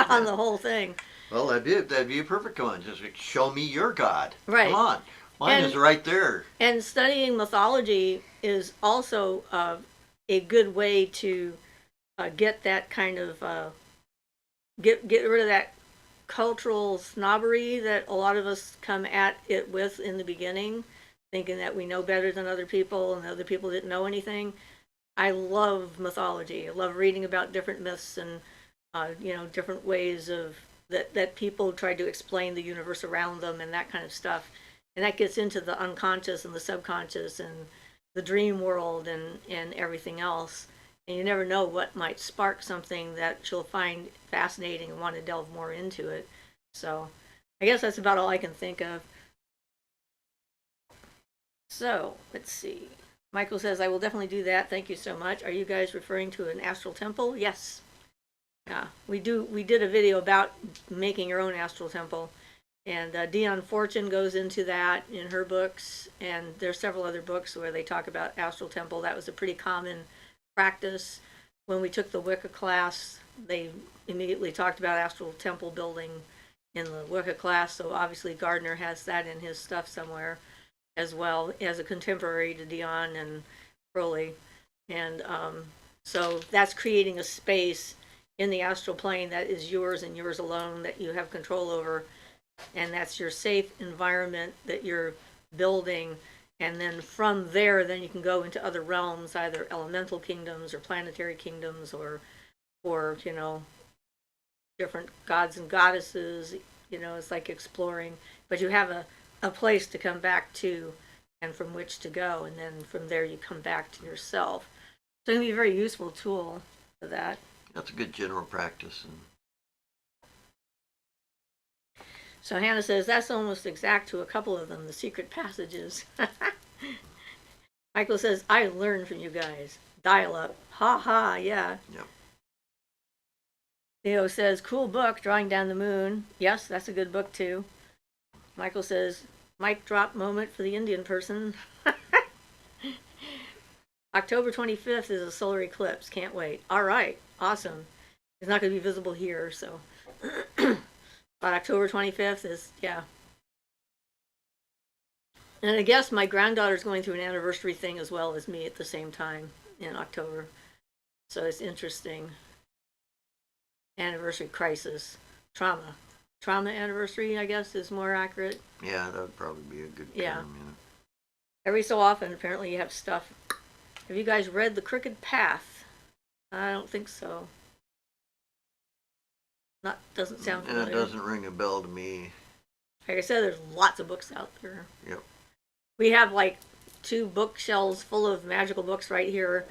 on the whole thing. Well, that'd be a perfect one. Just like, show me your God. Right. Come on, mine is right there. And studying mythology is also a good way to get that kind of get rid of that cultural snobbery that a lot of us come at it with in the beginning, thinking that we know better than other people and other people didn't know anything. I love mythology. I love reading about different myths and different ways of that people try to explain the universe around them and that kind of stuff. And that gets into the unconscious and the subconscious and the dream world and everything else. And you never know what might spark something that you'll find fascinating and want to delve more into it. So I guess that's about all I can think of. So let's see. Michael says, I will definitely do that. Thank you so much. Are you guys referring to an astral temple? Yes. Yeah, we did a video about making your own astral temple. And Dion Fortune goes into that in her books. And there's several other books where they talk about astral temple. That was a pretty common practice. When we took the Wicca class, they immediately talked about astral temple building in the Wicca class. So obviously Gardner has that in his stuff somewhere as well as a contemporary to Dion and Crowley. And so that's creating a space in the astral plane that is yours and yours alone, that you have control over. And that's your safe environment that you're building. And then from there, then you can go into other realms, either elemental kingdoms or planetary kingdoms or different gods and goddesses. It's like exploring. But you have a place to come back to and from which to go, and then from there you come back to yourself. So it can be a very useful tool for that. That's a good general practice. So Hannah says, that's almost exact to a couple of them, the secret passages. Michael says, I learned from you guys. Dial up. Ha ha, yeah. Yep. Theo says, cool book, Drawing Down the Moon. Yes, that's a good book too. Michael says, mic drop moment for the Indian person. October 25th is a solar eclipse. Can't wait. All right. Awesome. It's not going to be visible here, so. But October 25th is, yeah. And I guess my granddaughter's going through an anniversary thing as well as me at the same time in October. So it's interesting. Anniversary crisis. Trauma. Trauma anniversary, I guess, is more accurate. Yeah, that would probably be a good term. Yeah. Yeah. Every so often, apparently, you have stuff. Have you guys read The Crooked Path? I don't think so. Doesn't sound familiar. It doesn't ring a bell to me. Like I said, there's lots of books out there. Yep. We have like 2 bookshelves full of magical books right here,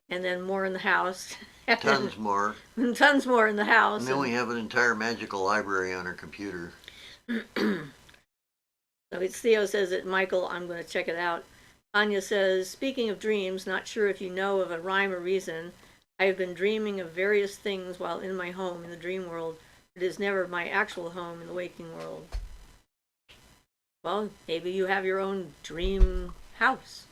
and then more in the house. Tons more. Tons more in the house. And then we have an entire magical library on our computer. So it's Theo says it, Michael, I'm going to check it out. Anya says, speaking of dreams, not sure if you know of a rhyme or reason. I have been dreaming of various things while in my home in the dream world. It is never my actual home in the waking world. Well, maybe you have your own dream house.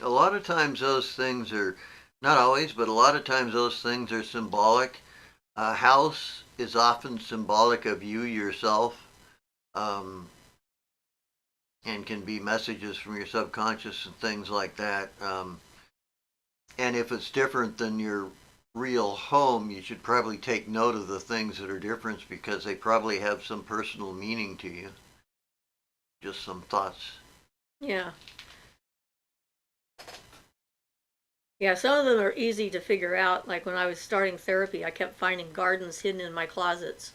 A lot of times those things are, not always, but a lot of times those things are symbolic. A house is often symbolic of you yourself, and can be messages from your subconscious and things like that. And if it's different than your real home, you should probably take note of the things that are different because they probably have some personal meaning to you. Just some thoughts. Yeah. Yeah, some of them are easy to figure out. Like when I was starting therapy, I kept finding gardens hidden in my closets.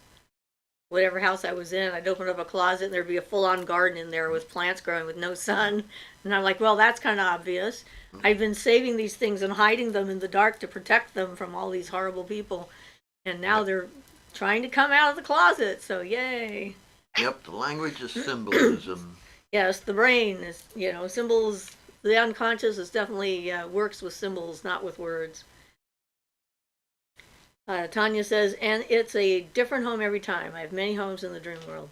Whatever house I was in, I'd open up a closet and there'd be a full-on garden in there with plants growing with no sun. And I'm like, well, that's kind of obvious. I've been saving these things and hiding them in the dark to protect them from all these horrible people. And now they're trying to come out of the closet, so yay. Yep, the language is symbolism. Yes, the brain is, symbols. The unconscious is definitely works with symbols, not with words. Tanya says, and it's a different home every time. I have many homes in the dream world.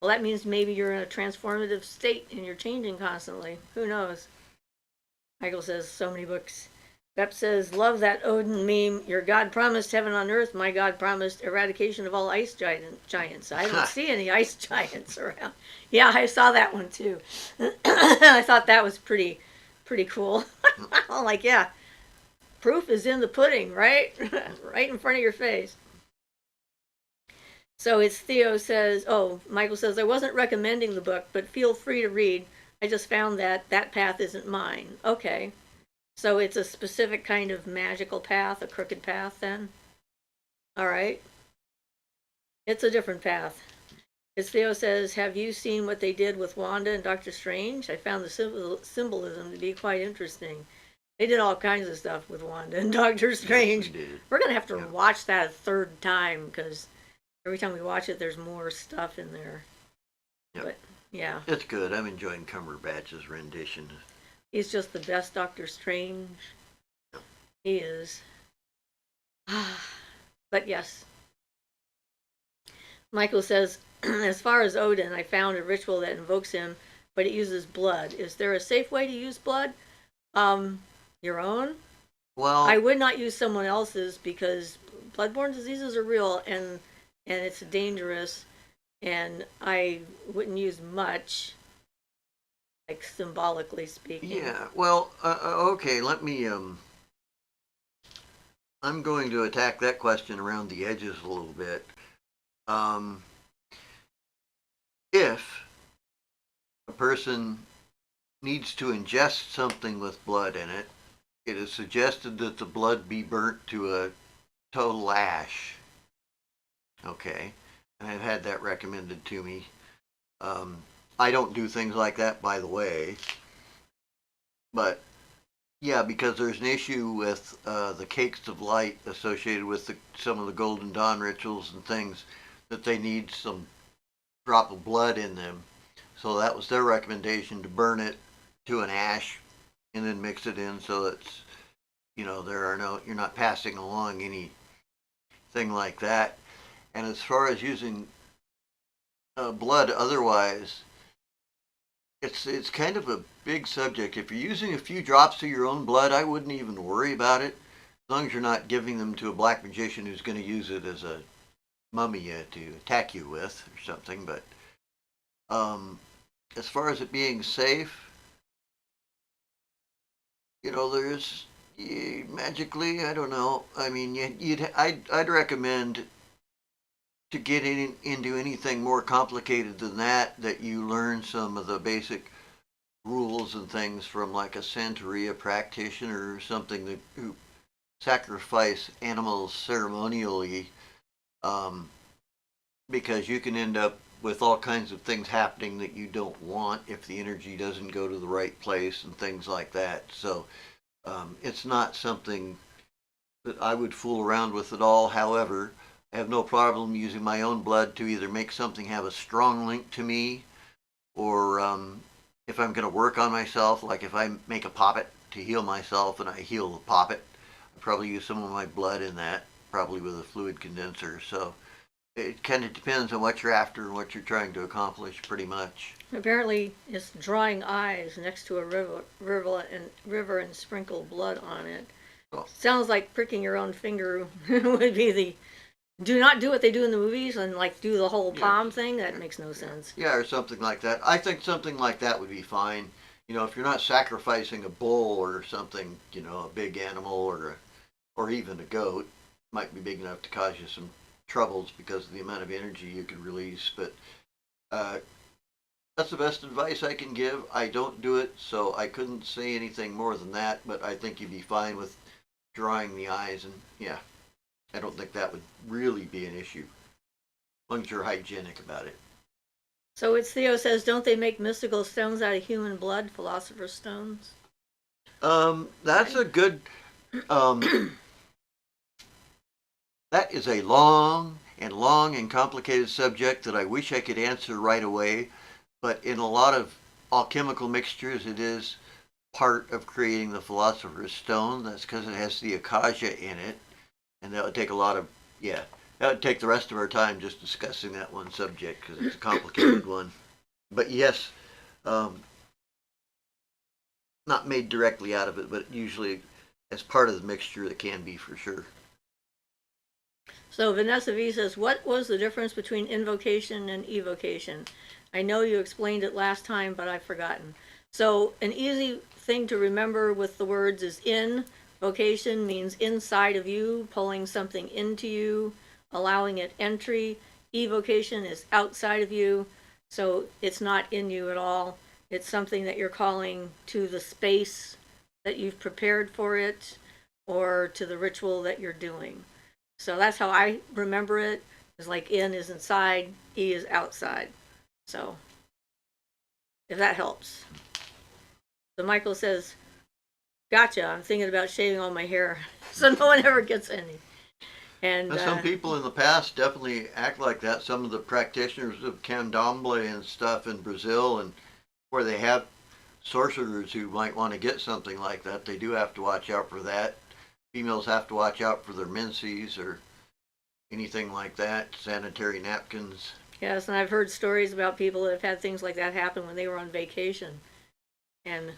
Well, that means maybe you're in a transformative state and you're changing constantly. Who knows? Michael says, so many books. Bep says, love that Odin meme. Your God promised heaven on earth. My God promised eradication of all ice giants. I don't see any ice giants around. Yeah, I saw that one too. I thought that was pretty cool. I'm like, yeah, proof is in the pudding, right? Right in front of your face. So it's Theo says, Michael says, I wasn't recommending the book, but feel free to read. I just found that path isn't mine. Okay. So it's a specific kind of magical path, a crooked path then? All right. It's a different path. As Theo says, have you seen what they did with Wanda and Doctor Strange? I found the symbolism to be quite interesting. They did all kinds of stuff with Wanda and Doctor Strange. Yes, we're going to have to watch that a third time because every time we watch it, there's more stuff in there. Yep. But, yeah. It's good. I'm enjoying Cumberbatch's rendition. He's just the best Doctor Strange. Yep. He is. But yes. Michael says, as far as Odin, I found a ritual that invokes him, but it uses blood. Is there a safe way to use blood? Your own? Well, I would not use someone else's because bloodborne diseases are real and it's dangerous, and I wouldn't use much, like symbolically speaking. yeah. Well, okay. Let me. I'm going to attack that question around the edges a little bit. If a person needs to ingest something with blood in it, it is suggested that the blood be burnt to a total ash. Okay, and I've had that recommended to me. I don't do things like that, by the way. But yeah, because there's an issue with the cakes of light associated with some of the Golden Dawn rituals and things, that they need some drop of blood in them. So that was their recommendation, to burn it to an ash and then mix it in so it's, you're not passing along anything like that. And as far as using blood otherwise, it's kind of a big subject. If you're using a few drops of your own blood, I wouldn't even worry about it, as long as you're not giving them to a black magician who's going to use it as a mummy to attack you with or something. But as far as it being safe, there's magically, I don't know. I mean, I'd recommend, to get into anything more complicated than that you learn some of the basic rules and things from like a Santeria practitioner or something who sacrifice animals ceremonially, because you can end up with all kinds of things happening that you don't want if the energy doesn't go to the right place and things like that. So it's not something that I would fool around with at all. However, I have no problem using my own blood to either make something have a strong link to me, or if I'm going to work on myself, like if I make a poppet to heal myself and I heal the poppet, I probably use some of my blood in that, probably with a fluid condenser. So it kind of depends on what you're after and what you're trying to accomplish, pretty much. Apparently, it's drawing eyes next to a river and sprinkle blood on it. Oh. Sounds like pricking your own finger would be the. Do not do what they do in the movies and like do the whole palm thing. That makes no sense. Yeah, or something like that. I think something like that would be fine. If you're not sacrificing a bull or something, a big animal or even a goat, might be big enough to cause you some troubles because of the amount of energy you could release. But that's the best advice I can give. I don't do it, so I couldn't say anything more than that. But I think you'd be fine with drawing the eyes, and yeah. I don't think that would really be an issue, as long as you're hygienic about it. So it's Theo says, don't they make mystical stones out of human blood, philosopher's stones? That's a good. That is a long and complicated subject that I wish I could answer right away. But in a lot of alchemical mixtures, it is part of creating the philosopher's stone. That's because it has the acacia in it. And that would take that would take the rest of our time just discussing that one subject, because it's a complicated one. But yes, not made directly out of it, but usually as part of the mixture, it can be for sure. So Vanessa V says, what was the difference between invocation and evocation? I know you explained it last time, but I've forgotten. So an easy thing to remember with the words is Vocation means inside of you, pulling something into you, allowing it entry. Evocation is outside of you, so it's not in you at all. It's something that you're calling to the space that you've prepared for it, or to the ritual that you're doing. So that's how I remember it. It's like in is inside, E is outside. So if that helps. So Michael says, gotcha, I'm thinking about shaving all my hair so no one ever gets any. And some people in the past definitely act like that. Some of the practitioners of candomblé and stuff in Brazil, and where they have sorcerers who might want to get something like that, they do have to watch out for that. Females have to watch out for their menses or anything like that, sanitary napkins. Yes, and I've heard stories about people that have had things like that happen when they were on vacation. And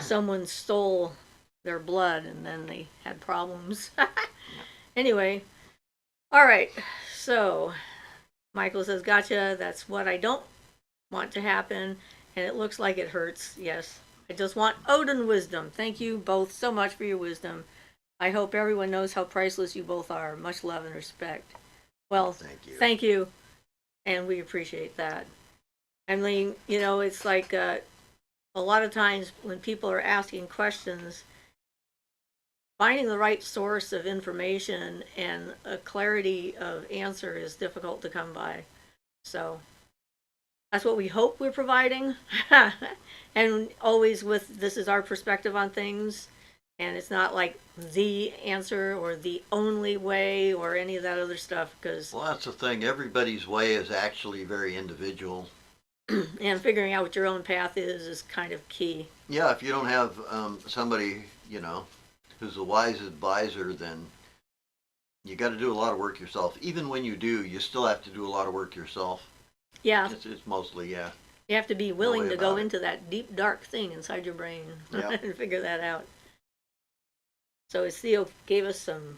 someone stole their blood and then they had problems. Anyway, all right. So Michael says, gotcha. That's what I don't want to happen. And it looks like it hurts. Yes. I just want Odin wisdom. Thank you both so much for your wisdom. I hope everyone knows how priceless you both are. Much love and respect. Well, thank you. And we appreciate that. I mean, it's like a lot of times when people are asking questions, finding the right source of information and a clarity of answer is difficult to come by. So that's what we hope we're providing. And always with, this is our perspective on things. And it's not like the answer or the only way or any of that other stuff, because Well, that's the thing. Everybody's way is actually very individual. and figuring out what your own path is kind of key. Yeah, if you don't have somebody, who's a wise advisor, then you got to do a lot of work yourself. Even when you do, you still have to do a lot of work yourself. Yeah, It's mostly, yeah. you have to be No willing way to go about it. into that deep, dark thing inside your brain Yeah. and figure that out. So Theo gave us some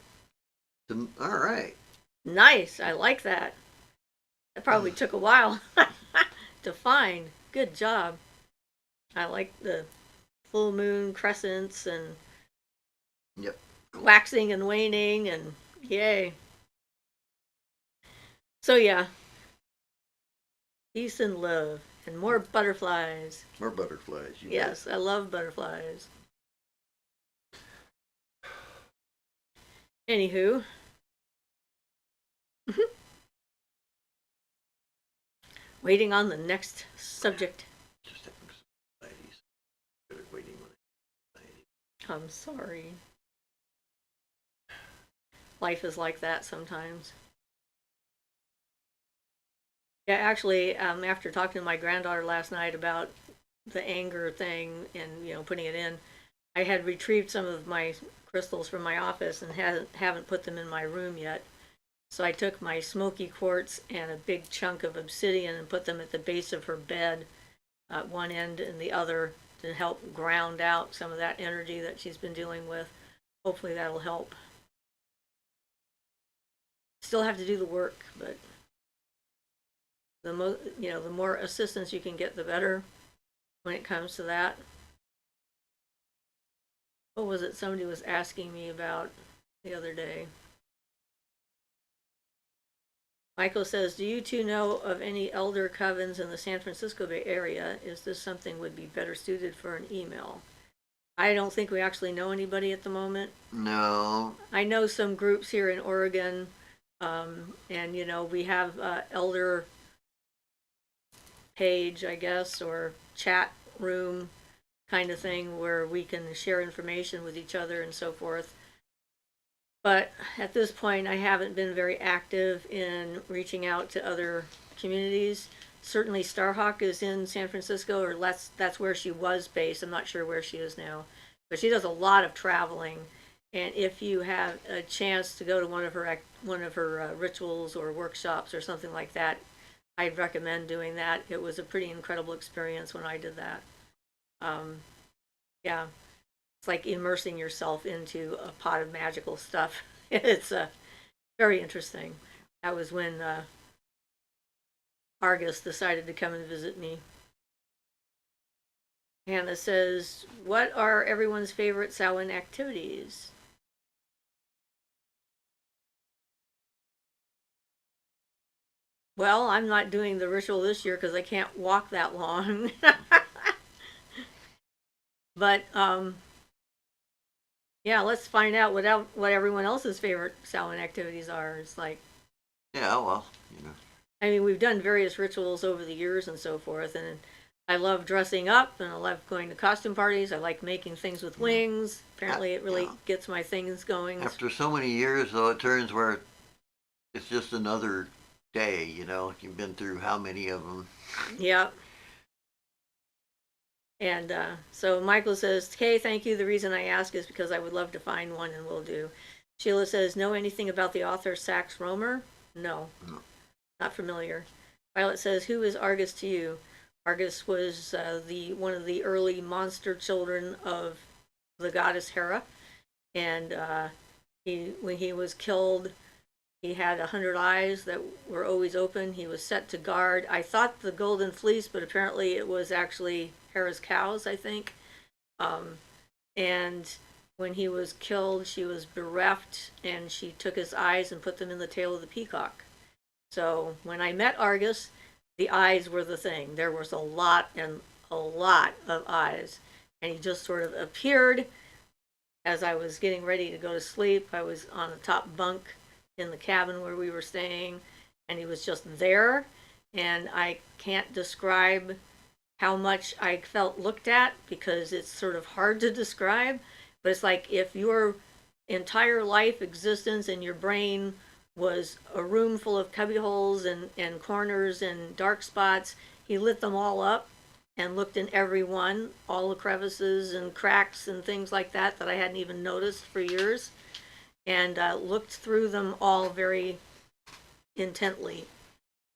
All right. nice. I like that. That probably took a while to find. Good job. I like the full moon crescents and Yep. waxing and waning and yay. So yeah, peace and love and more butterflies. More butterflies. Yes, I love butterflies. Anywho, waiting on the next subject. Just having some anxieties. Good at waiting with anxiety. I'm sorry. Life is like that sometimes. Yeah, actually, after talking to my granddaughter last night about the anger thing and putting it in, I had retrieved some of my crystals from my office and haven't put them in my room yet. So I took my smoky quartz and a big chunk of obsidian and put them at the base of her bed, at one end and the other, to help ground out some of that energy that she's been dealing with. Hopefully that'll help. Still have to do the work, but the more assistance you can get, the better when it comes to that. What was it somebody was asking me about the other day? Michael says, do you two know of any elder covens in the San Francisco Bay Area? Is this something would be better suited for an email? I don't think we actually know anybody at the moment. No. I know some groups here in Oregon, and we have elder page, I guess, or chat room kind of thing where we can share information with each other and so forth. But at this point, I haven't been very active in reaching out to other communities. Certainly Starhawk is in San Francisco, or that's where she was based. I'm not sure where she is now. But she does a lot of traveling. And if you have a chance to go to one of her rituals or workshops or something like that, I'd recommend doing that. It was a pretty incredible experience when I did that. Yeah, it's like immersing yourself into a pot of magical stuff. It's very interesting. That was when Argus decided to come and visit me. Hannah says, what are everyone's favorite Samhain activities? Well, I'm not doing the ritual this year because I can't walk that long. But yeah, let's find out what everyone else's favorite Samhain activities are. It's like, Yeah, well, I mean, we've done various rituals over the years and so forth, and I love dressing up, and I love going to costume parties. I like making things with wings. Apparently, it really gets my things going. After so many years, though, it turns where it's just another day, You've been through how many of them? Yeah. And so Michael says, "Kay, thank you. The reason I ask is because I would love to find one, and will do." Sheila says, "Know anything about the author Sax Rohmer?" No, not familiar. Violet says, "Who is Argus to you?" Argus was one of the early monster children of the goddess Hera, and when he was killed, he had 100 eyes that were always open. He was set to guard. I thought the golden fleece, but apparently it was actually Hera's cows, I think. And when he was killed, she was bereft, and she took his eyes and put them in the tail of the peacock. So when I met Argus, the eyes were the thing. There was a lot of eyes, and he just sort of appeared as I was getting ready to go to sleep. I was on the top bunk in the cabin where we were staying, and he was just there, and I can't describe how much I felt looked at because it's sort of hard to describe, But it's like if your entire life existence in your brain was a room full of cubby holes and corners and dark spots, he lit them all up and looked in every one, all the crevices and cracks and things like that that I hadn't even noticed for years, and looked through them all very intently.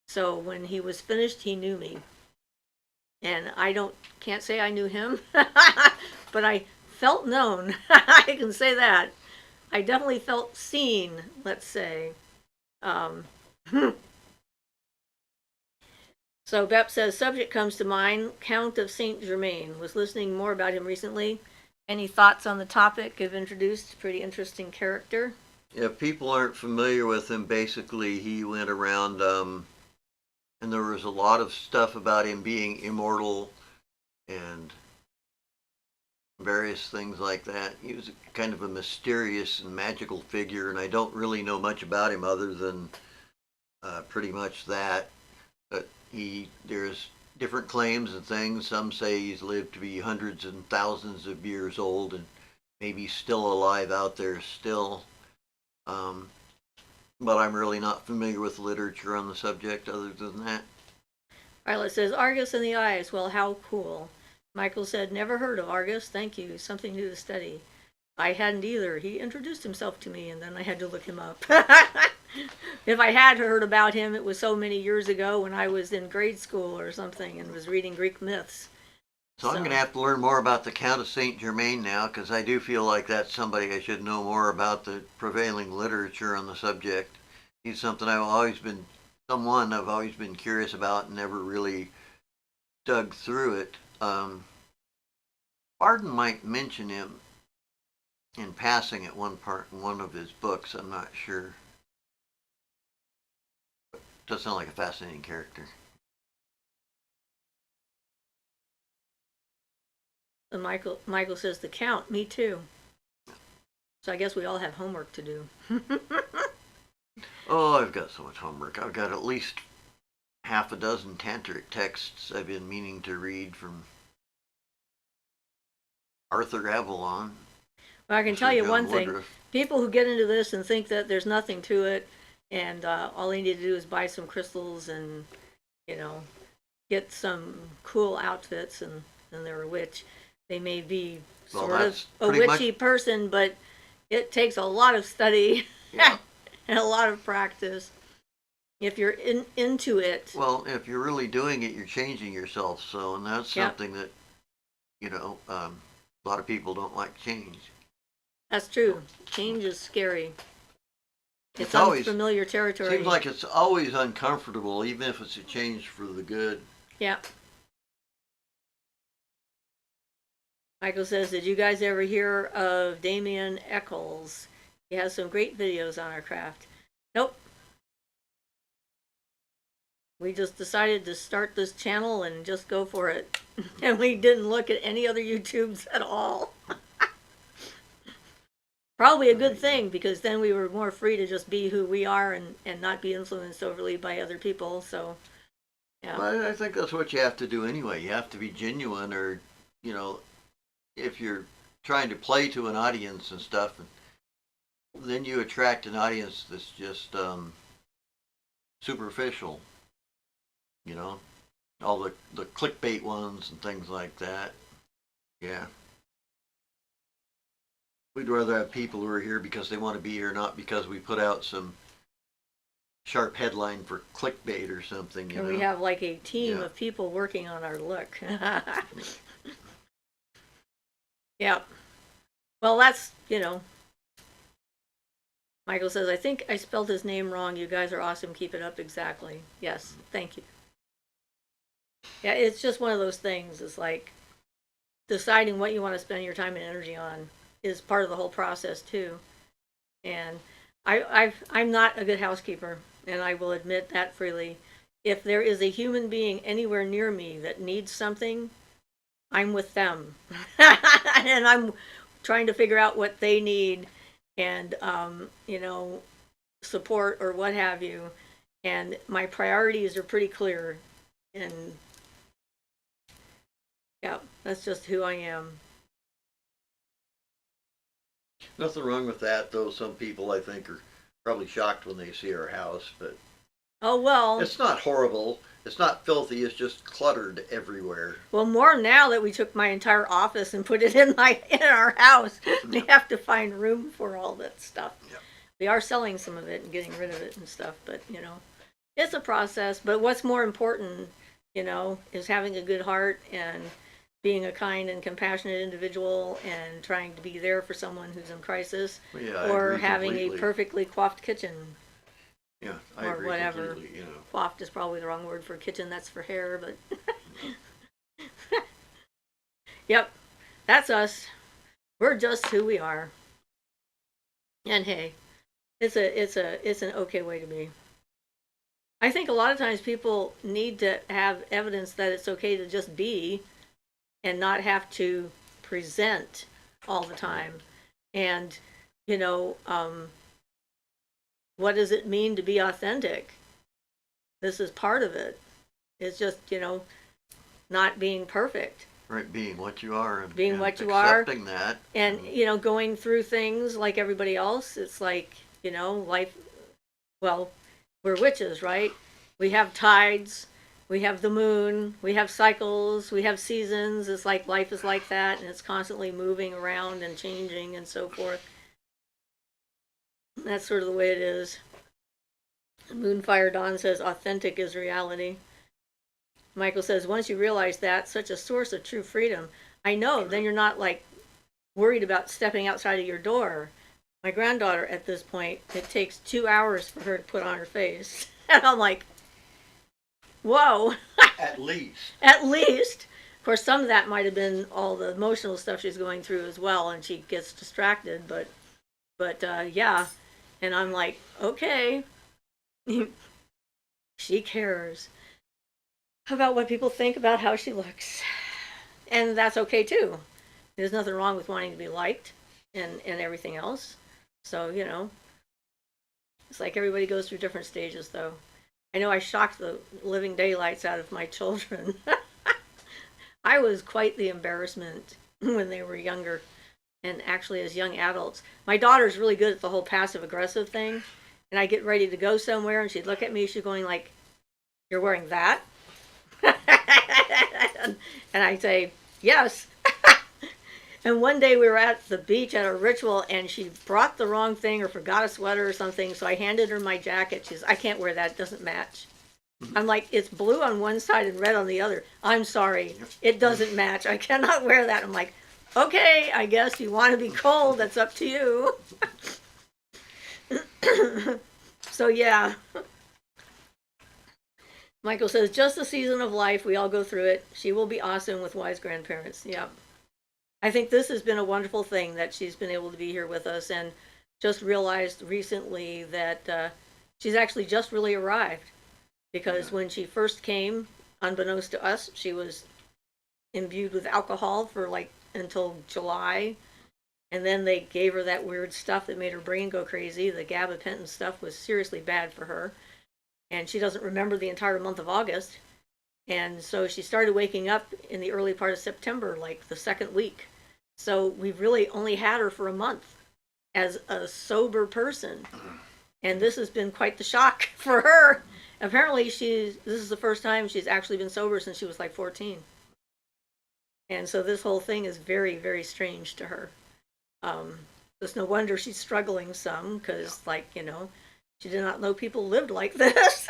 So when he was finished, he knew me. And can't say I knew him, but I felt known. I can say that. I definitely felt seen, let's say. So Bep says, subject comes to mind, Count of Saint Germain. Was listening more about him recently. Any thoughts on the topic? Have introduced pretty interesting character. If people aren't familiar with him, basically he went around, and there was a lot of stuff about him being immortal and various things like that. He was kind of a mysterious and magical figure, and I don't really know much about him other than pretty much that. But there's different claims and things. Some say he's lived to be hundreds and thousands of years old and maybe still alive out there still. But I'm really not familiar with literature on the subject other than that. Violet says, Argus in the eyes. Well, how cool. Michael said, never heard of Argus. Thank you. Something new to study. I hadn't either. He introduced himself to me, and then I had to look him up. If I had heard about him, it was so many years ago when I was in grade school or something and was reading Greek myths. So I'm going to have to learn more about the Count of Saint Germain now, because I do feel like that's somebody I should know more about the prevailing literature on the subject. He's someone I've always been curious about and never really dug through it. Barden might mention him in passing at one of his books. I'm not sure. Does sound like a fascinating character. And Michael says, the Count. Me too. So I guess we all have homework to do. Oh, I've got so much homework. I've got at least half a dozen tantric texts I've been meaning to read from Arthur Avalon. Well, I can tell you one thing. People who get into this and think that there's nothing to it, and all they need to do is buy some crystals and, get some cool outfits, and they're a witch. They may be sort of a witchy person, but it takes a lot of study and a lot of practice if you're into it. Well, if you're really doing it, you're changing yourself. So, and that's something that, a lot of people don't like change. That's true. Change is scary. It's unfamiliar territory. Seems like it's always uncomfortable, even if it's a change for the good. Yeah. Michael says, did you guys ever hear of Damien Eccles? He has some great videos on our craft. Nope. We just decided to start this channel and just go for it. And we didn't look at any other YouTubes at all. Probably a good thing, because then we were more free to just be who we are and not be influenced overly by other people. So, yeah. Well, I think that's what you have to do anyway. You have to be genuine, or, if you're trying to play to an audience and stuff, then you attract an audience that's just superficial. All the clickbait ones and things like that. Yeah. We'd rather have people who are here because they want to be here, not because we put out some sharp headline for clickbait or something. And we have like a team of people working on our look. Yeah. Well, that's, Michael says, I think I spelled his name wrong. You guys are awesome. Keep it up. Exactly. Yes. Thank you. Yeah, it's just one of those things. It's like deciding what you want to spend your time and energy on is part of the whole process too. And I'm not a good housekeeper, and I will admit that freely. If there is a human being anywhere near me that needs something, I'm with them. And I'm trying to figure out what they need and, support or what have you. And my priorities are pretty clear. And yeah, that's just who I am. Nothing wrong with that, though. Some people, I think, are probably shocked when they see our house, but Oh, well. it's not horrible. It's not filthy. It's just cluttered everywhere. Well, more now that we took my entire office and put it in our house. We have to find room for all that stuff. Yep. We are selling some of it and getting rid of it and stuff, but it's a process. But what's more important, is having a good heart and being a kind and compassionate individual and trying to be there for someone who's in crisis, Well, yeah, I or agree having completely. a perfectly coiffed kitchen. Yeah, I or agree whatever. completely. Coiffed is probably the wrong word for kitchen. That's for hair, but yep, that's us. We're just who we are. And hey, it's an okay way to be. I think a lot of times people need to have evidence that it's okay to just be and not have to present all the time. And, what does it mean to be authentic? This is part of it. It's just, not being perfect. Right, being what you are and Being what you are. accepting that. And, going through things like everybody else. It's like, life, well, we're witches, right? We have tides, we have the moon, we have cycles, we have seasons. It's like life is like that, and it's constantly moving around and changing and so forth. That's sort of the way it is. Moonfire Dawn says authentic is reality. Michael says once you realize that, such a source of true freedom. I know, then you're not like worried about stepping outside of your door. My granddaughter at this point, it takes 2 hours for her to put on her face. And I'm like, whoa. At least. At least. Of course, some of that might have been all the emotional stuff she's going through as well, and she gets distracted, but yeah. And I'm like, okay. She cares about what people think about how she looks. And that's okay too. There's nothing wrong with wanting to be liked and everything else. So, it's like everybody goes through different stages though. I know I shocked the living daylights out of my children. I was quite the embarrassment when they were younger, and actually as young adults. My daughter's really good at the whole passive aggressive thing, and I get ready to go somewhere and she'd look at me, she's going like, "You're wearing that?" And I say, "Yes." And one day we were at the beach at a ritual and she brought the wrong thing or forgot a sweater or something, so I handed her my jacket. She's, "I can't wear that, it doesn't match." I'm like, "It's blue on one side and red on the other. I'm sorry, it doesn't match. I cannot wear that." I'm like, "Okay, I guess you want to be cold, that's up to you." So yeah. Michael says, just a season of life. We all go through it. She will be awesome with wise grandparents. Yep. I think this has been a wonderful thing that she's been able to be here with us, and just realized recently that she's actually just really arrived, because when she first came, unbeknownst to us, she was imbued with alcohol for like until July, and then they gave her that weird stuff that made her brain go crazy. The gabapentin stuff was seriously bad for her, and she doesn't remember the entire month of August. And so she started waking up in the early part of September, like the second week. So we've really only had her for a month as a sober person. And this has been quite the shock for her. Apparently this is the first time she's actually been sober since she was like 14. And so this whole thing is very, very strange to her. It's no wonder she's struggling some, because she did not know people lived like this.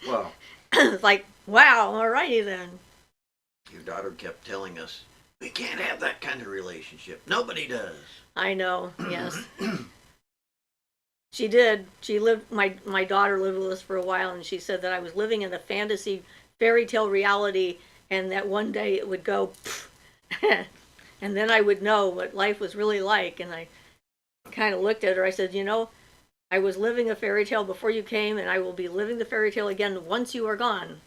Well, it's like, wow, alrighty then. your daughter kept telling us, we can't have that kind of relationship. Nobody does. I know, yes. She did. She lived, my daughter lived with us for a while, and she said that I was living in a fantasy fairy tale reality, and that one day it would go, and then I would know what life was really like. And I kind of looked at her. I said, I was living a fairy tale before you came, and I will be living the fairy tale again once you are gone.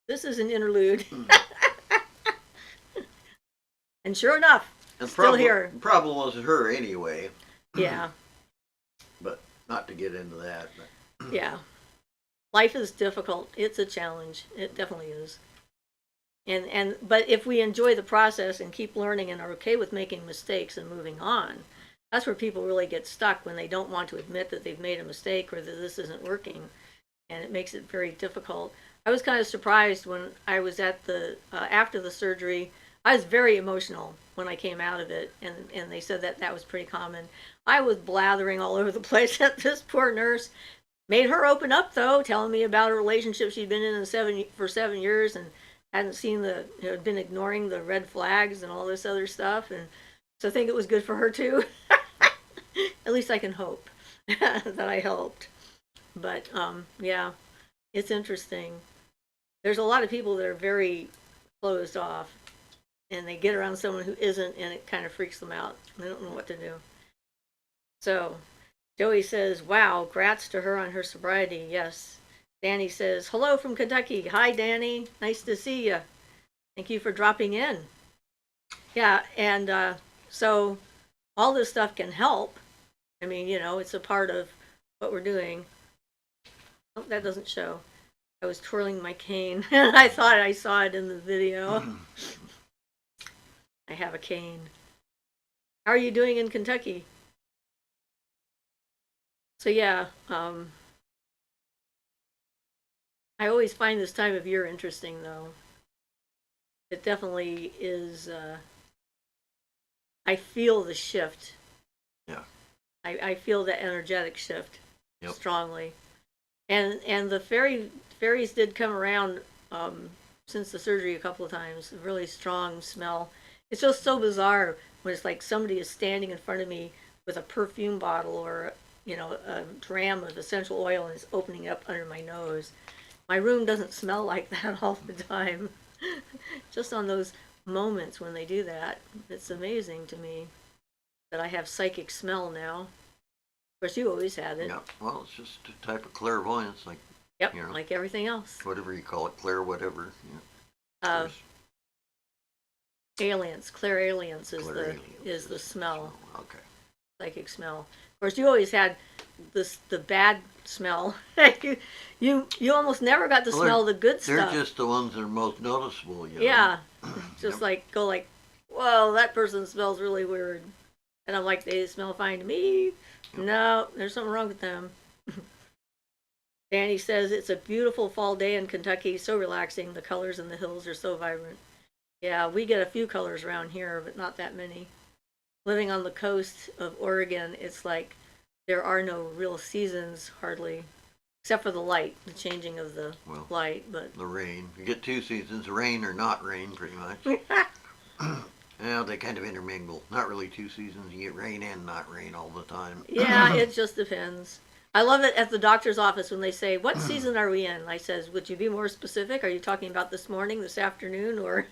This is an interlude. And sure enough, still here. The problem wasn't her anyway. Yeah. But not to get into that. But. Yeah. Life is difficult. It's a challenge. It definitely is. But if we enjoy the process and keep learning and are okay with making mistakes and moving on, that's where people really get stuck, when they don't want to admit that they've made a mistake or that this isn't working, and it makes it very difficult. I was kind of surprised when I was at the after the surgery. I was very emotional when I came out of it, and they said that that was pretty common. I was blathering all over the place at this poor nurse. Made her open up, though, telling me about a relationship she'd been in for 7 years, and hadn't seen been ignoring the red flags and all this other stuff. And so I think it was good for her too. At least I can hope that I helped. But yeah, it's interesting. There's a lot of people that are very closed off, and they get around someone who isn't, and it kind of freaks them out. They don't know what to do. So Joey says, wow, grats to her on her sobriety. Yes. Danny says, hello from Kentucky. Hi, Danny. Nice to see you. Thank you for dropping in. Yeah, and so all this stuff can help. I mean, it's a part of what we're doing. Oh, that doesn't show. I was twirling my cane. I thought I saw it in the video. I have a cane. How are you doing in Kentucky? So yeah, I always find this time of year interesting, though. It definitely is. I feel the shift. Yeah. I feel the energetic shift. Yep. Strongly, and the fairies did come around since the surgery a couple of times. A really strong smell. It's just so bizarre when it's like somebody is standing in front of me with a perfume bottle or a dram of essential oil, and it's opening up under my nose. My room doesn't smell like that all the time. Just on those moments when they do that, it's amazing to me that I have psychic smell now. Of course, you always had it. Yeah, well, it's just a type of clairvoyance, like like everything else. Whatever you call it, clair whatever. Aliens, clairalience is the smell. Okay. Psychic smell. Of course, you always had the bad smell. you almost never got to smell the good stuff. They're just the ones that are most noticeable. Yeah, just yep. Whoa, that person smells really weird, and I'm like, they smell fine to me. Yep. No, there's something wrong with them. Danny says it's a beautiful fall day in Kentucky, so relaxing. The colors in the hills are so vibrant. Yeah, we get a few colors around here, but not that many. Living on the coast of Oregon, it's like there are no real seasons hardly, except for the light, the changing of the light. But the rain. You get two seasons, rain or not rain, pretty much. Yeah, they kind of intermingle. Not really two seasons. You get rain and not rain all the time. Yeah, it just depends. I love it at the doctor's office when they say, what season are we in? I says, would you be more specific? Are you talking about this morning, this afternoon, or...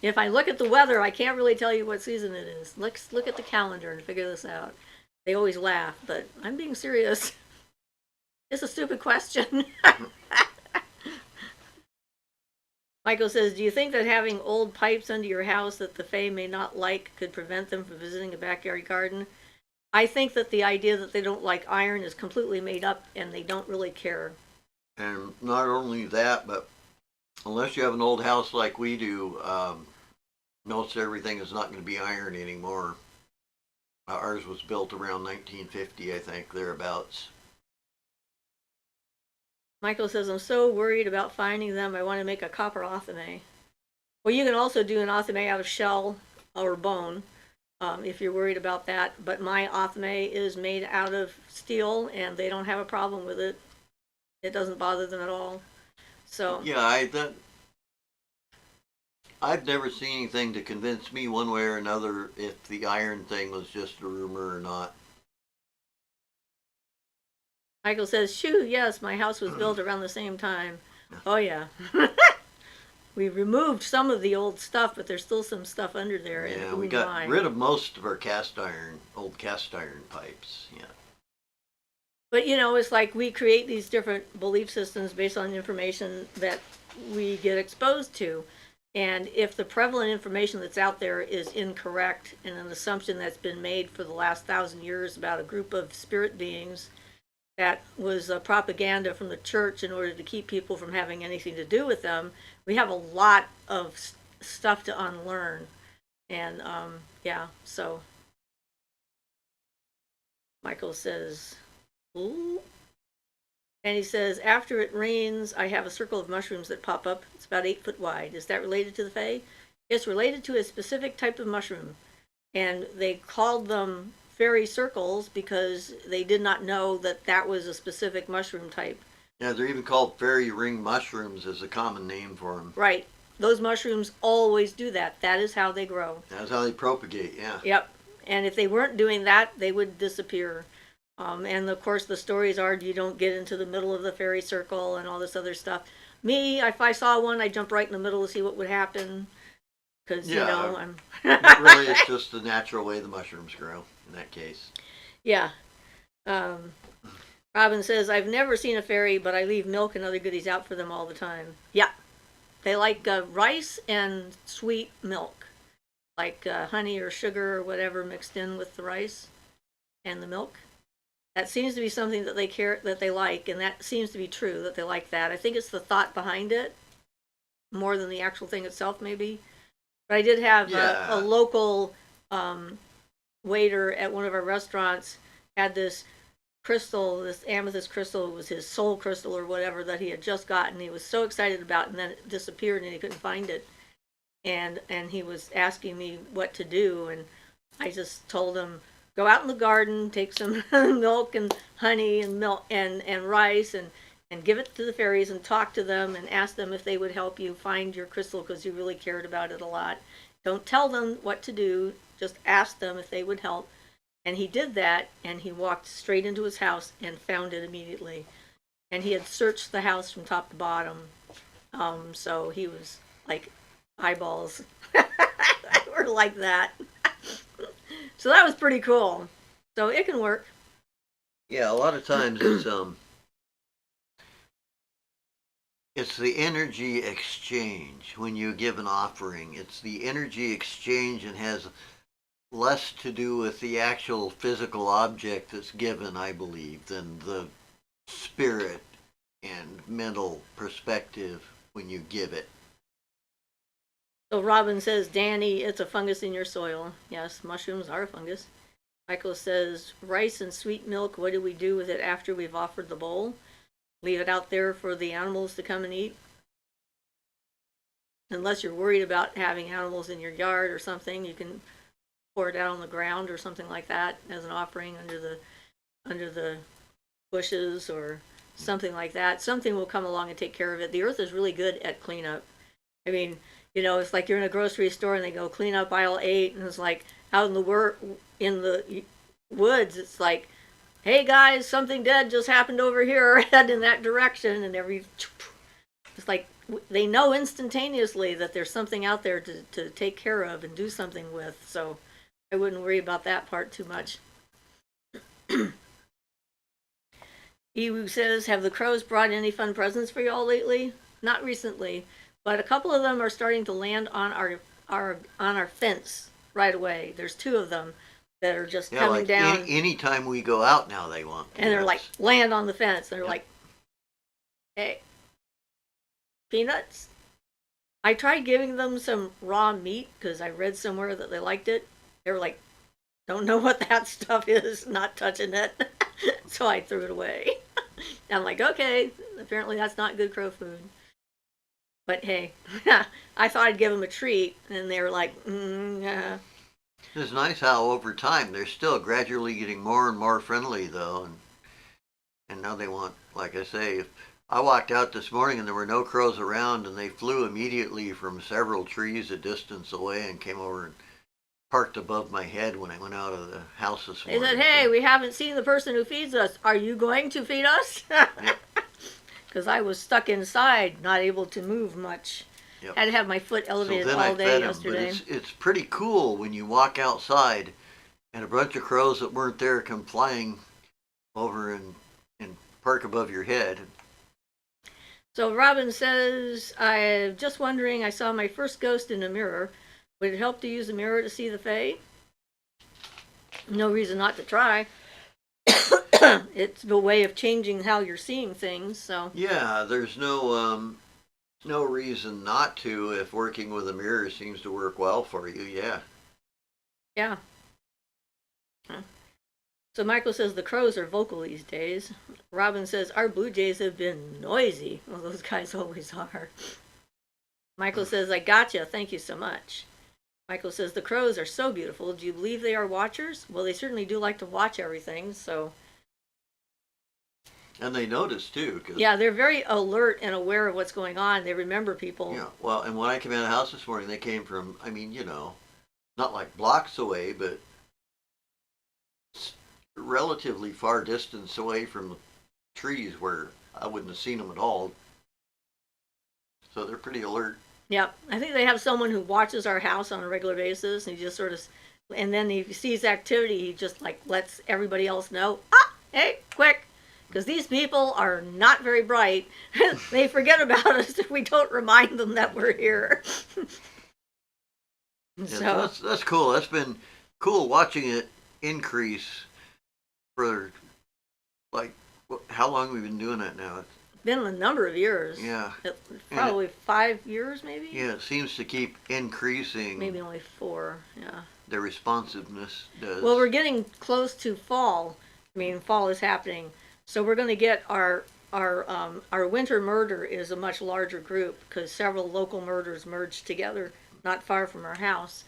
If I look at the weather, I can't really tell you what season it is. Let's look at the calendar and figure this out. They always laugh, but I'm being serious. It's a stupid question. Michael says, do you think that having old pipes under your house that the Fae may not like could prevent them from visiting a backyard garden? I think that the idea that they don't like iron is completely made up, and they don't really care. And not only that, but unless you have an old house like we do, most everything is not going to be iron anymore. Ours was built around 1950, I think, thereabouts. Michael says, I'm so worried about finding them, I want to make a copper athame. Well, you can also do an athame out of shell or bone, if you're worried about that. But my athame is made out of steel, and they don't have a problem with it. It doesn't bother them at all. So yeah, I've never seen anything to convince me one way or another if the iron thing was just a rumor or not. Michael says, shoo, yes, my house was built around the same time. Oh, yeah. We removed some of the old stuff, but there's still some stuff under there. Yeah, we got rid of most of our old cast iron pipes, yeah. But, it's like we create these different belief systems based on information that we get exposed to. And if the prevalent information that's out there is incorrect and an assumption that's been made for the last 1,000 years about a group of spirit beings, that was propaganda from the church in order to keep people from having anything to do with them. We have a lot of stuff to unlearn. And yeah, so Michael says, ooh. And he says, after it rains, I have a circle of mushrooms that pop up. It's about 8 foot wide. Is that related to the Fae? It's related to a specific type of mushroom. And they called them fairy circles because they did not know that that was a specific mushroom type. Yeah, they're even called fairy ring mushrooms as a common name for them. Right. Those mushrooms always do that. That is how they grow. That's how they propagate, yeah. Yep. And if they weren't doing that, they would disappear. And of course, the stories are you don't get into the middle of the fairy circle and all this other stuff. Me, if I saw one, I'd jump right in the middle to see what would happen. Because, Yeah, you know, I'm. Really, it's just the natural way the mushrooms grow in that case. Yeah. Robin says, I've never seen a fairy, but I leave milk and other goodies out for them all the time. Yeah. They like rice and sweet milk. Like honey or sugar or whatever mixed in with the rice and the milk. That seems to be something that they like, and that seems to be true that they like that. I think it's the thought behind it more than the actual thing itself, maybe. But I did have a local waiter at one of our restaurants had this crystal, this amethyst crystal. It was his soul crystal or whatever that he had just gotten. He was so excited about it, and then it disappeared and he couldn't find it. And he was asking me what to do, and I just told him, go out in the garden, take some milk and honey and milk and rice and give it to the fairies and talk to them and ask them if they would help you find your crystal because you really cared about it a lot. Don't tell them what to do, just ask them if they would help. And he did that, and he walked straight into his house and found it immediately. And he had searched the house from top to bottom. So he was like eyeballs were like that. So that was pretty cool. So it can work. Yeah, a lot of times it's the energy exchange when you give an offering. It's the energy exchange and has less to do with the actual physical object that's given, I believe, than the spirit and mental perspective when you give it. So Robin says, Danny, it's a fungus in your soil. Yes, mushrooms are a fungus. Michael says, rice and sweet milk, what do we do with it after we've offered the bowl? Leave it out there for the animals to come and eat? Unless you're worried about having animals in your yard or something, you can pour it out on the ground or something like that as an offering under the bushes or something like that. Something will come along and take care of it. The earth is really good at cleanup. I mean, you know, it's like you're in a grocery store and they go clean up aisle 8, and it's like out in the woods, it's like, hey guys, something dead just happened over here, head in that direction, and it's like they know instantaneously that there's something out there to take care of and do something with. So I wouldn't worry about that part too much. Ewu says, have the crows brought any fun presents for y'all lately? Not recently. But a couple of them are starting to land on our fence right away. There's 2 of them that are just coming down. Anytime we go out now, they want. And they're like, land on the fence. They're like, hey, peanuts? I tried giving them some raw meat because I read somewhere that they liked it. They were like, don't know what that stuff is, not touching it. So I threw it away. I'm like, okay, apparently that's not good crow food. But hey, I thought I'd give them a treat, and they were like, yeah. It's nice how over time they're still gradually getting more and more friendly, though, and now they want, like I say, if I walked out this morning and there were no crows around, and they flew immediately from several trees a distance away and came over and parked above my head when I went out of the house this morning. They said, hey, we haven't seen the person who feeds us. Are you going to feed us? Because I was stuck inside, not able to move much. Yep. Had to have my foot elevated all day yesterday. But it's pretty cool when you walk outside and a bunch of crows that weren't there come flying over and park above your head. So Robin says, I'm just wondering, I saw my first ghost in a mirror. Would it help to use a mirror to see the Fae? No reason not to try. it's a way of changing how you're seeing things. So Yeah, there's no reason not to if working with a mirror seems to work well for you. Yeah. yeah. So Michael says the crows are vocal these days. Robin says our blue jays have been noisy. Well, those guys always are. Michael says, I gotcha. Thank you so much. Michael says the crows are so beautiful. Do you believe they are watchers? Well, they certainly do like to watch everything. So And they notice too, cause yeah, they're very alert and aware of what's going on. They remember people. yeah. Well, and when I came out of the house this morning, they came from. I mean, not like blocks away, but relatively far distance away from the trees where I wouldn't have seen them at all. So they're pretty alert. Yep. I think they have someone who watches our house on a regular basis, and he just sort of, and then he sees activity, he just like lets everybody else know, hey, quick, because these people are not very bright. They forget about us if we don't remind them that we're here. Yeah, so that's cool. That's been cool watching it increase for like how long we've been doing that now. It's been a number of years. Yeah. Probably 5 years, maybe. Yeah, it seems to keep increasing. Maybe only 4. Yeah. The responsiveness does. Well, we're getting close to fall. I mean, fall is happening, so we're going to get our winter murder is a much larger group because several local murders merged together not far from our house,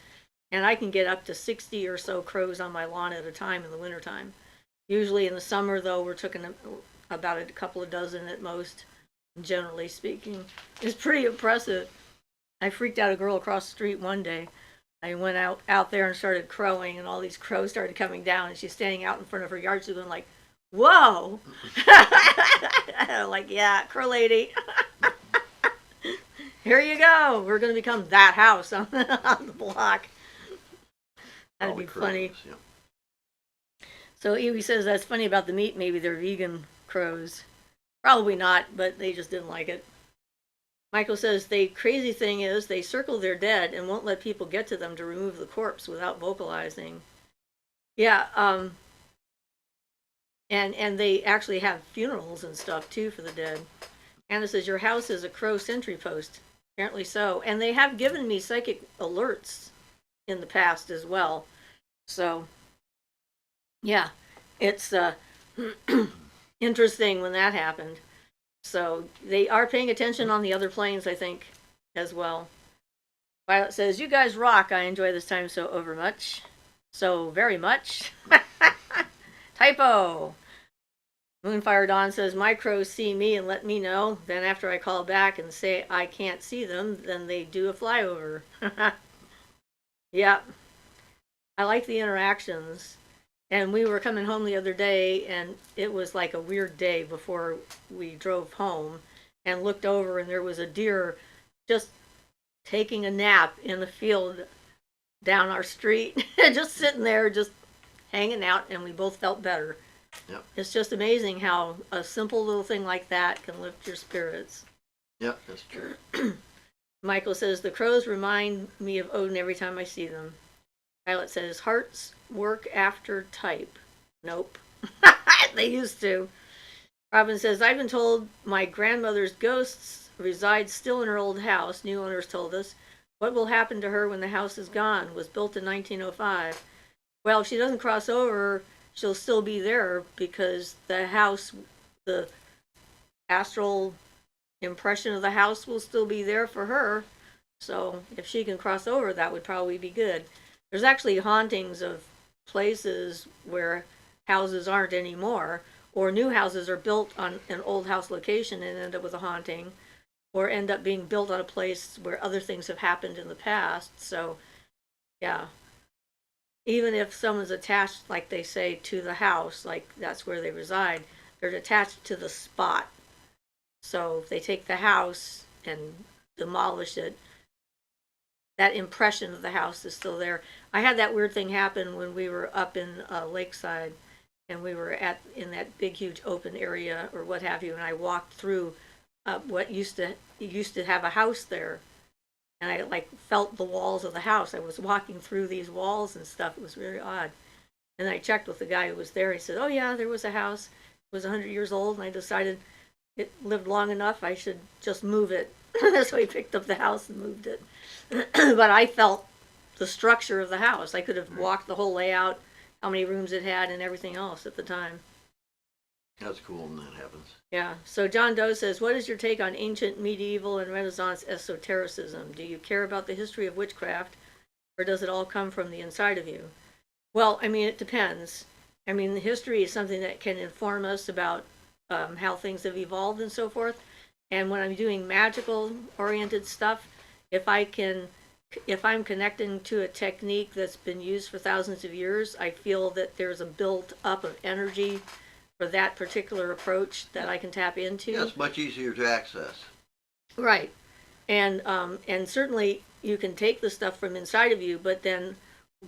and I can get up to 60 or so crows on my lawn at a time in the wintertime. Usually in the summer, though, we're taking about a couple of dozen at most, generally speaking. It's pretty impressive. I freaked out a girl across the street one day. I went out there and started crowing, and all these crows started coming down, and she's standing out in front of her yard. She's going like, whoa! Like, yeah, crow lady. Here you go. We're going to become that house on the block. That'd be funny. Yeah. So Evie says that's funny about the meat. Maybe they're vegan crows. Probably not, but they just didn't like it. Michael says the crazy thing is they circle their dead and won't let people get to them to remove the corpse without vocalizing. Yeah, and they actually have funerals and stuff too for the dead. Anna says your house is a crow sentry post. Apparently so. And they have given me psychic alerts in the past as well. So yeah, it's interesting when that happened. So they are paying attention on the other planes, I think, as well. Violet says, you guys rock. I enjoy this time so overmuch. So very much. Typo. Moonfire Dawn says, my crows see me and let me know. Then after I call back and say I can't see them, then they do a flyover. Yep. I like the interactions. And we were coming home the other day, and it was like a weird day before we drove home, and looked over, and there was a deer just taking a nap in the field down our street, just sitting there, just hanging out, and we both felt better. Yep. It's just amazing how a simple little thing like that can lift your spirits. Yep, that's true. Michael says, the crows remind me of Odin every time I see them. Violet says, hearts work after type. Nope. They used to. Robin says, I've been told my grandmother's ghosts reside still in her old house. New owners told us. What will happen to her when the house is gone? Was built in 1905. Well, if she doesn't cross over, she'll still be there because the house, the astral impression of the house will still be there for her. So if she can cross over, that would probably be good. There's actually hauntings of places where houses aren't anymore, or new houses are built on an old house location and end up with a haunting, or end up being built on a place where other things have happened in the past. So, yeah. Even if someone's attached, like they say, to the house, like that's where they reside, they're attached to the spot. So if they take the house and demolish it, that impression of the house is still there. I had that weird thing happen when we were up in Lakeside, and we were in that big, huge open area or what have you, and I walked through what used to have a house there, and I like felt the walls of the house. I was walking through these walls and stuff. It was very odd. And I checked with the guy who was there. He said, oh yeah, there was a house. It was 100 years old, and I decided it lived long enough, I should just move it. So he picked up the house and moved it. But I felt the structure of the house. I could have walked the whole layout, how many rooms it had, and everything else at the time. That's cool when that happens. Yeah. So John Doe says, what is your take on ancient, medieval, and Renaissance esotericism? Do you care about the history of witchcraft, or does it all come from the inside of you? Well, I mean, it depends. I mean, the history is something that can inform us about how things have evolved and so forth. And when I'm doing magical oriented stuff, if I'm connecting to a technique that's been used for thousands of years, I feel that there's a build up of energy for that particular approach that I can tap into. Yeah, it's much easier to access. Right. And certainly you can take the stuff from inside of you, but then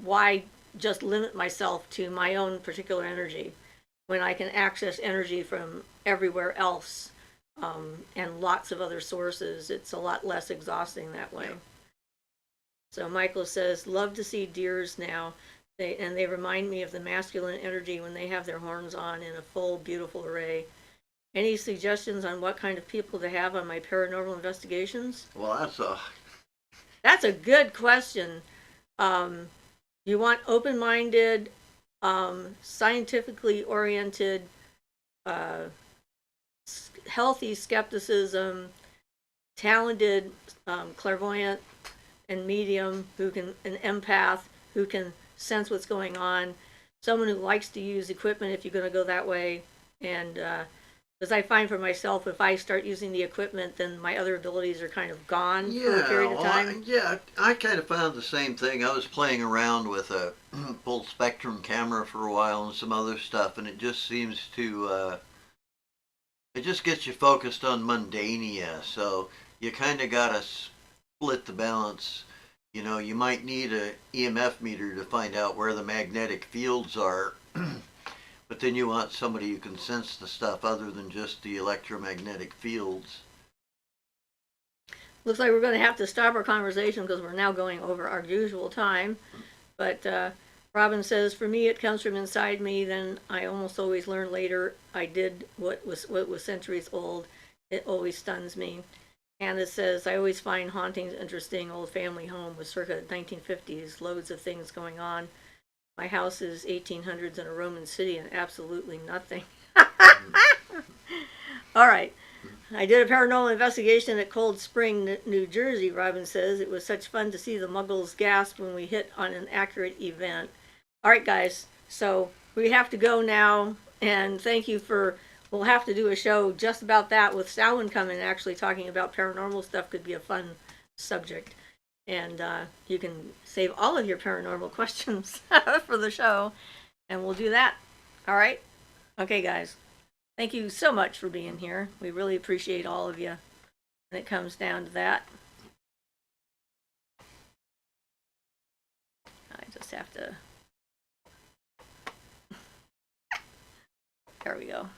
why just limit myself to my own particular energy when I can access energy from everywhere else, and lots of other sources? It's a lot less exhausting that way. Yeah. So Michael says, love to see deers now. They remind me of the masculine energy when they have their horns on in a full, beautiful array. Any suggestions on what kind of people to have on my paranormal investigations? Well, that's a good question. You want open-minded, scientifically oriented, healthy skepticism, talented, clairvoyant and medium an empath who can sense what's going on, someone who likes to use equipment if you're going to go that way, and because I find for myself, if I start using the equipment, then my other abilities are kind of gone for a period of time. I kind of found the same thing. I was playing around with a full spectrum camera for a while and some other stuff, and it just seems to, it just gets you focused on mundania, so you kind of got to split the balance. You know, you might need a EMF meter to find out where the magnetic fields are, but then you want somebody who can sense the stuff other than just the electromagnetic fields. Looks like we're going to have to stop our conversation because we're now going over our usual time. But Robin says, for me, it comes from inside me. Then I almost always learn later I did what was centuries old. It always stuns me. Hannah says, I always find hauntings interesting. Old family home was circa 1950s. Loads of things going on. My house is 1800s in a Roman city and absolutely nothing. All right. I did a paranormal investigation at Cold Spring, New Jersey, Robin says. It was such fun to see the muggles gasp when we hit on an accurate event. All right, guys. So we have to go now. And thank you for... We'll have to do a show just about that with Salwin coming, actually talking about paranormal stuff could be a fun subject. And you can save all of your paranormal questions for the show, and we'll do that. All right? Okay, guys. Thank you so much for being here. We really appreciate all of you when it comes down to that. I just have to... There we go.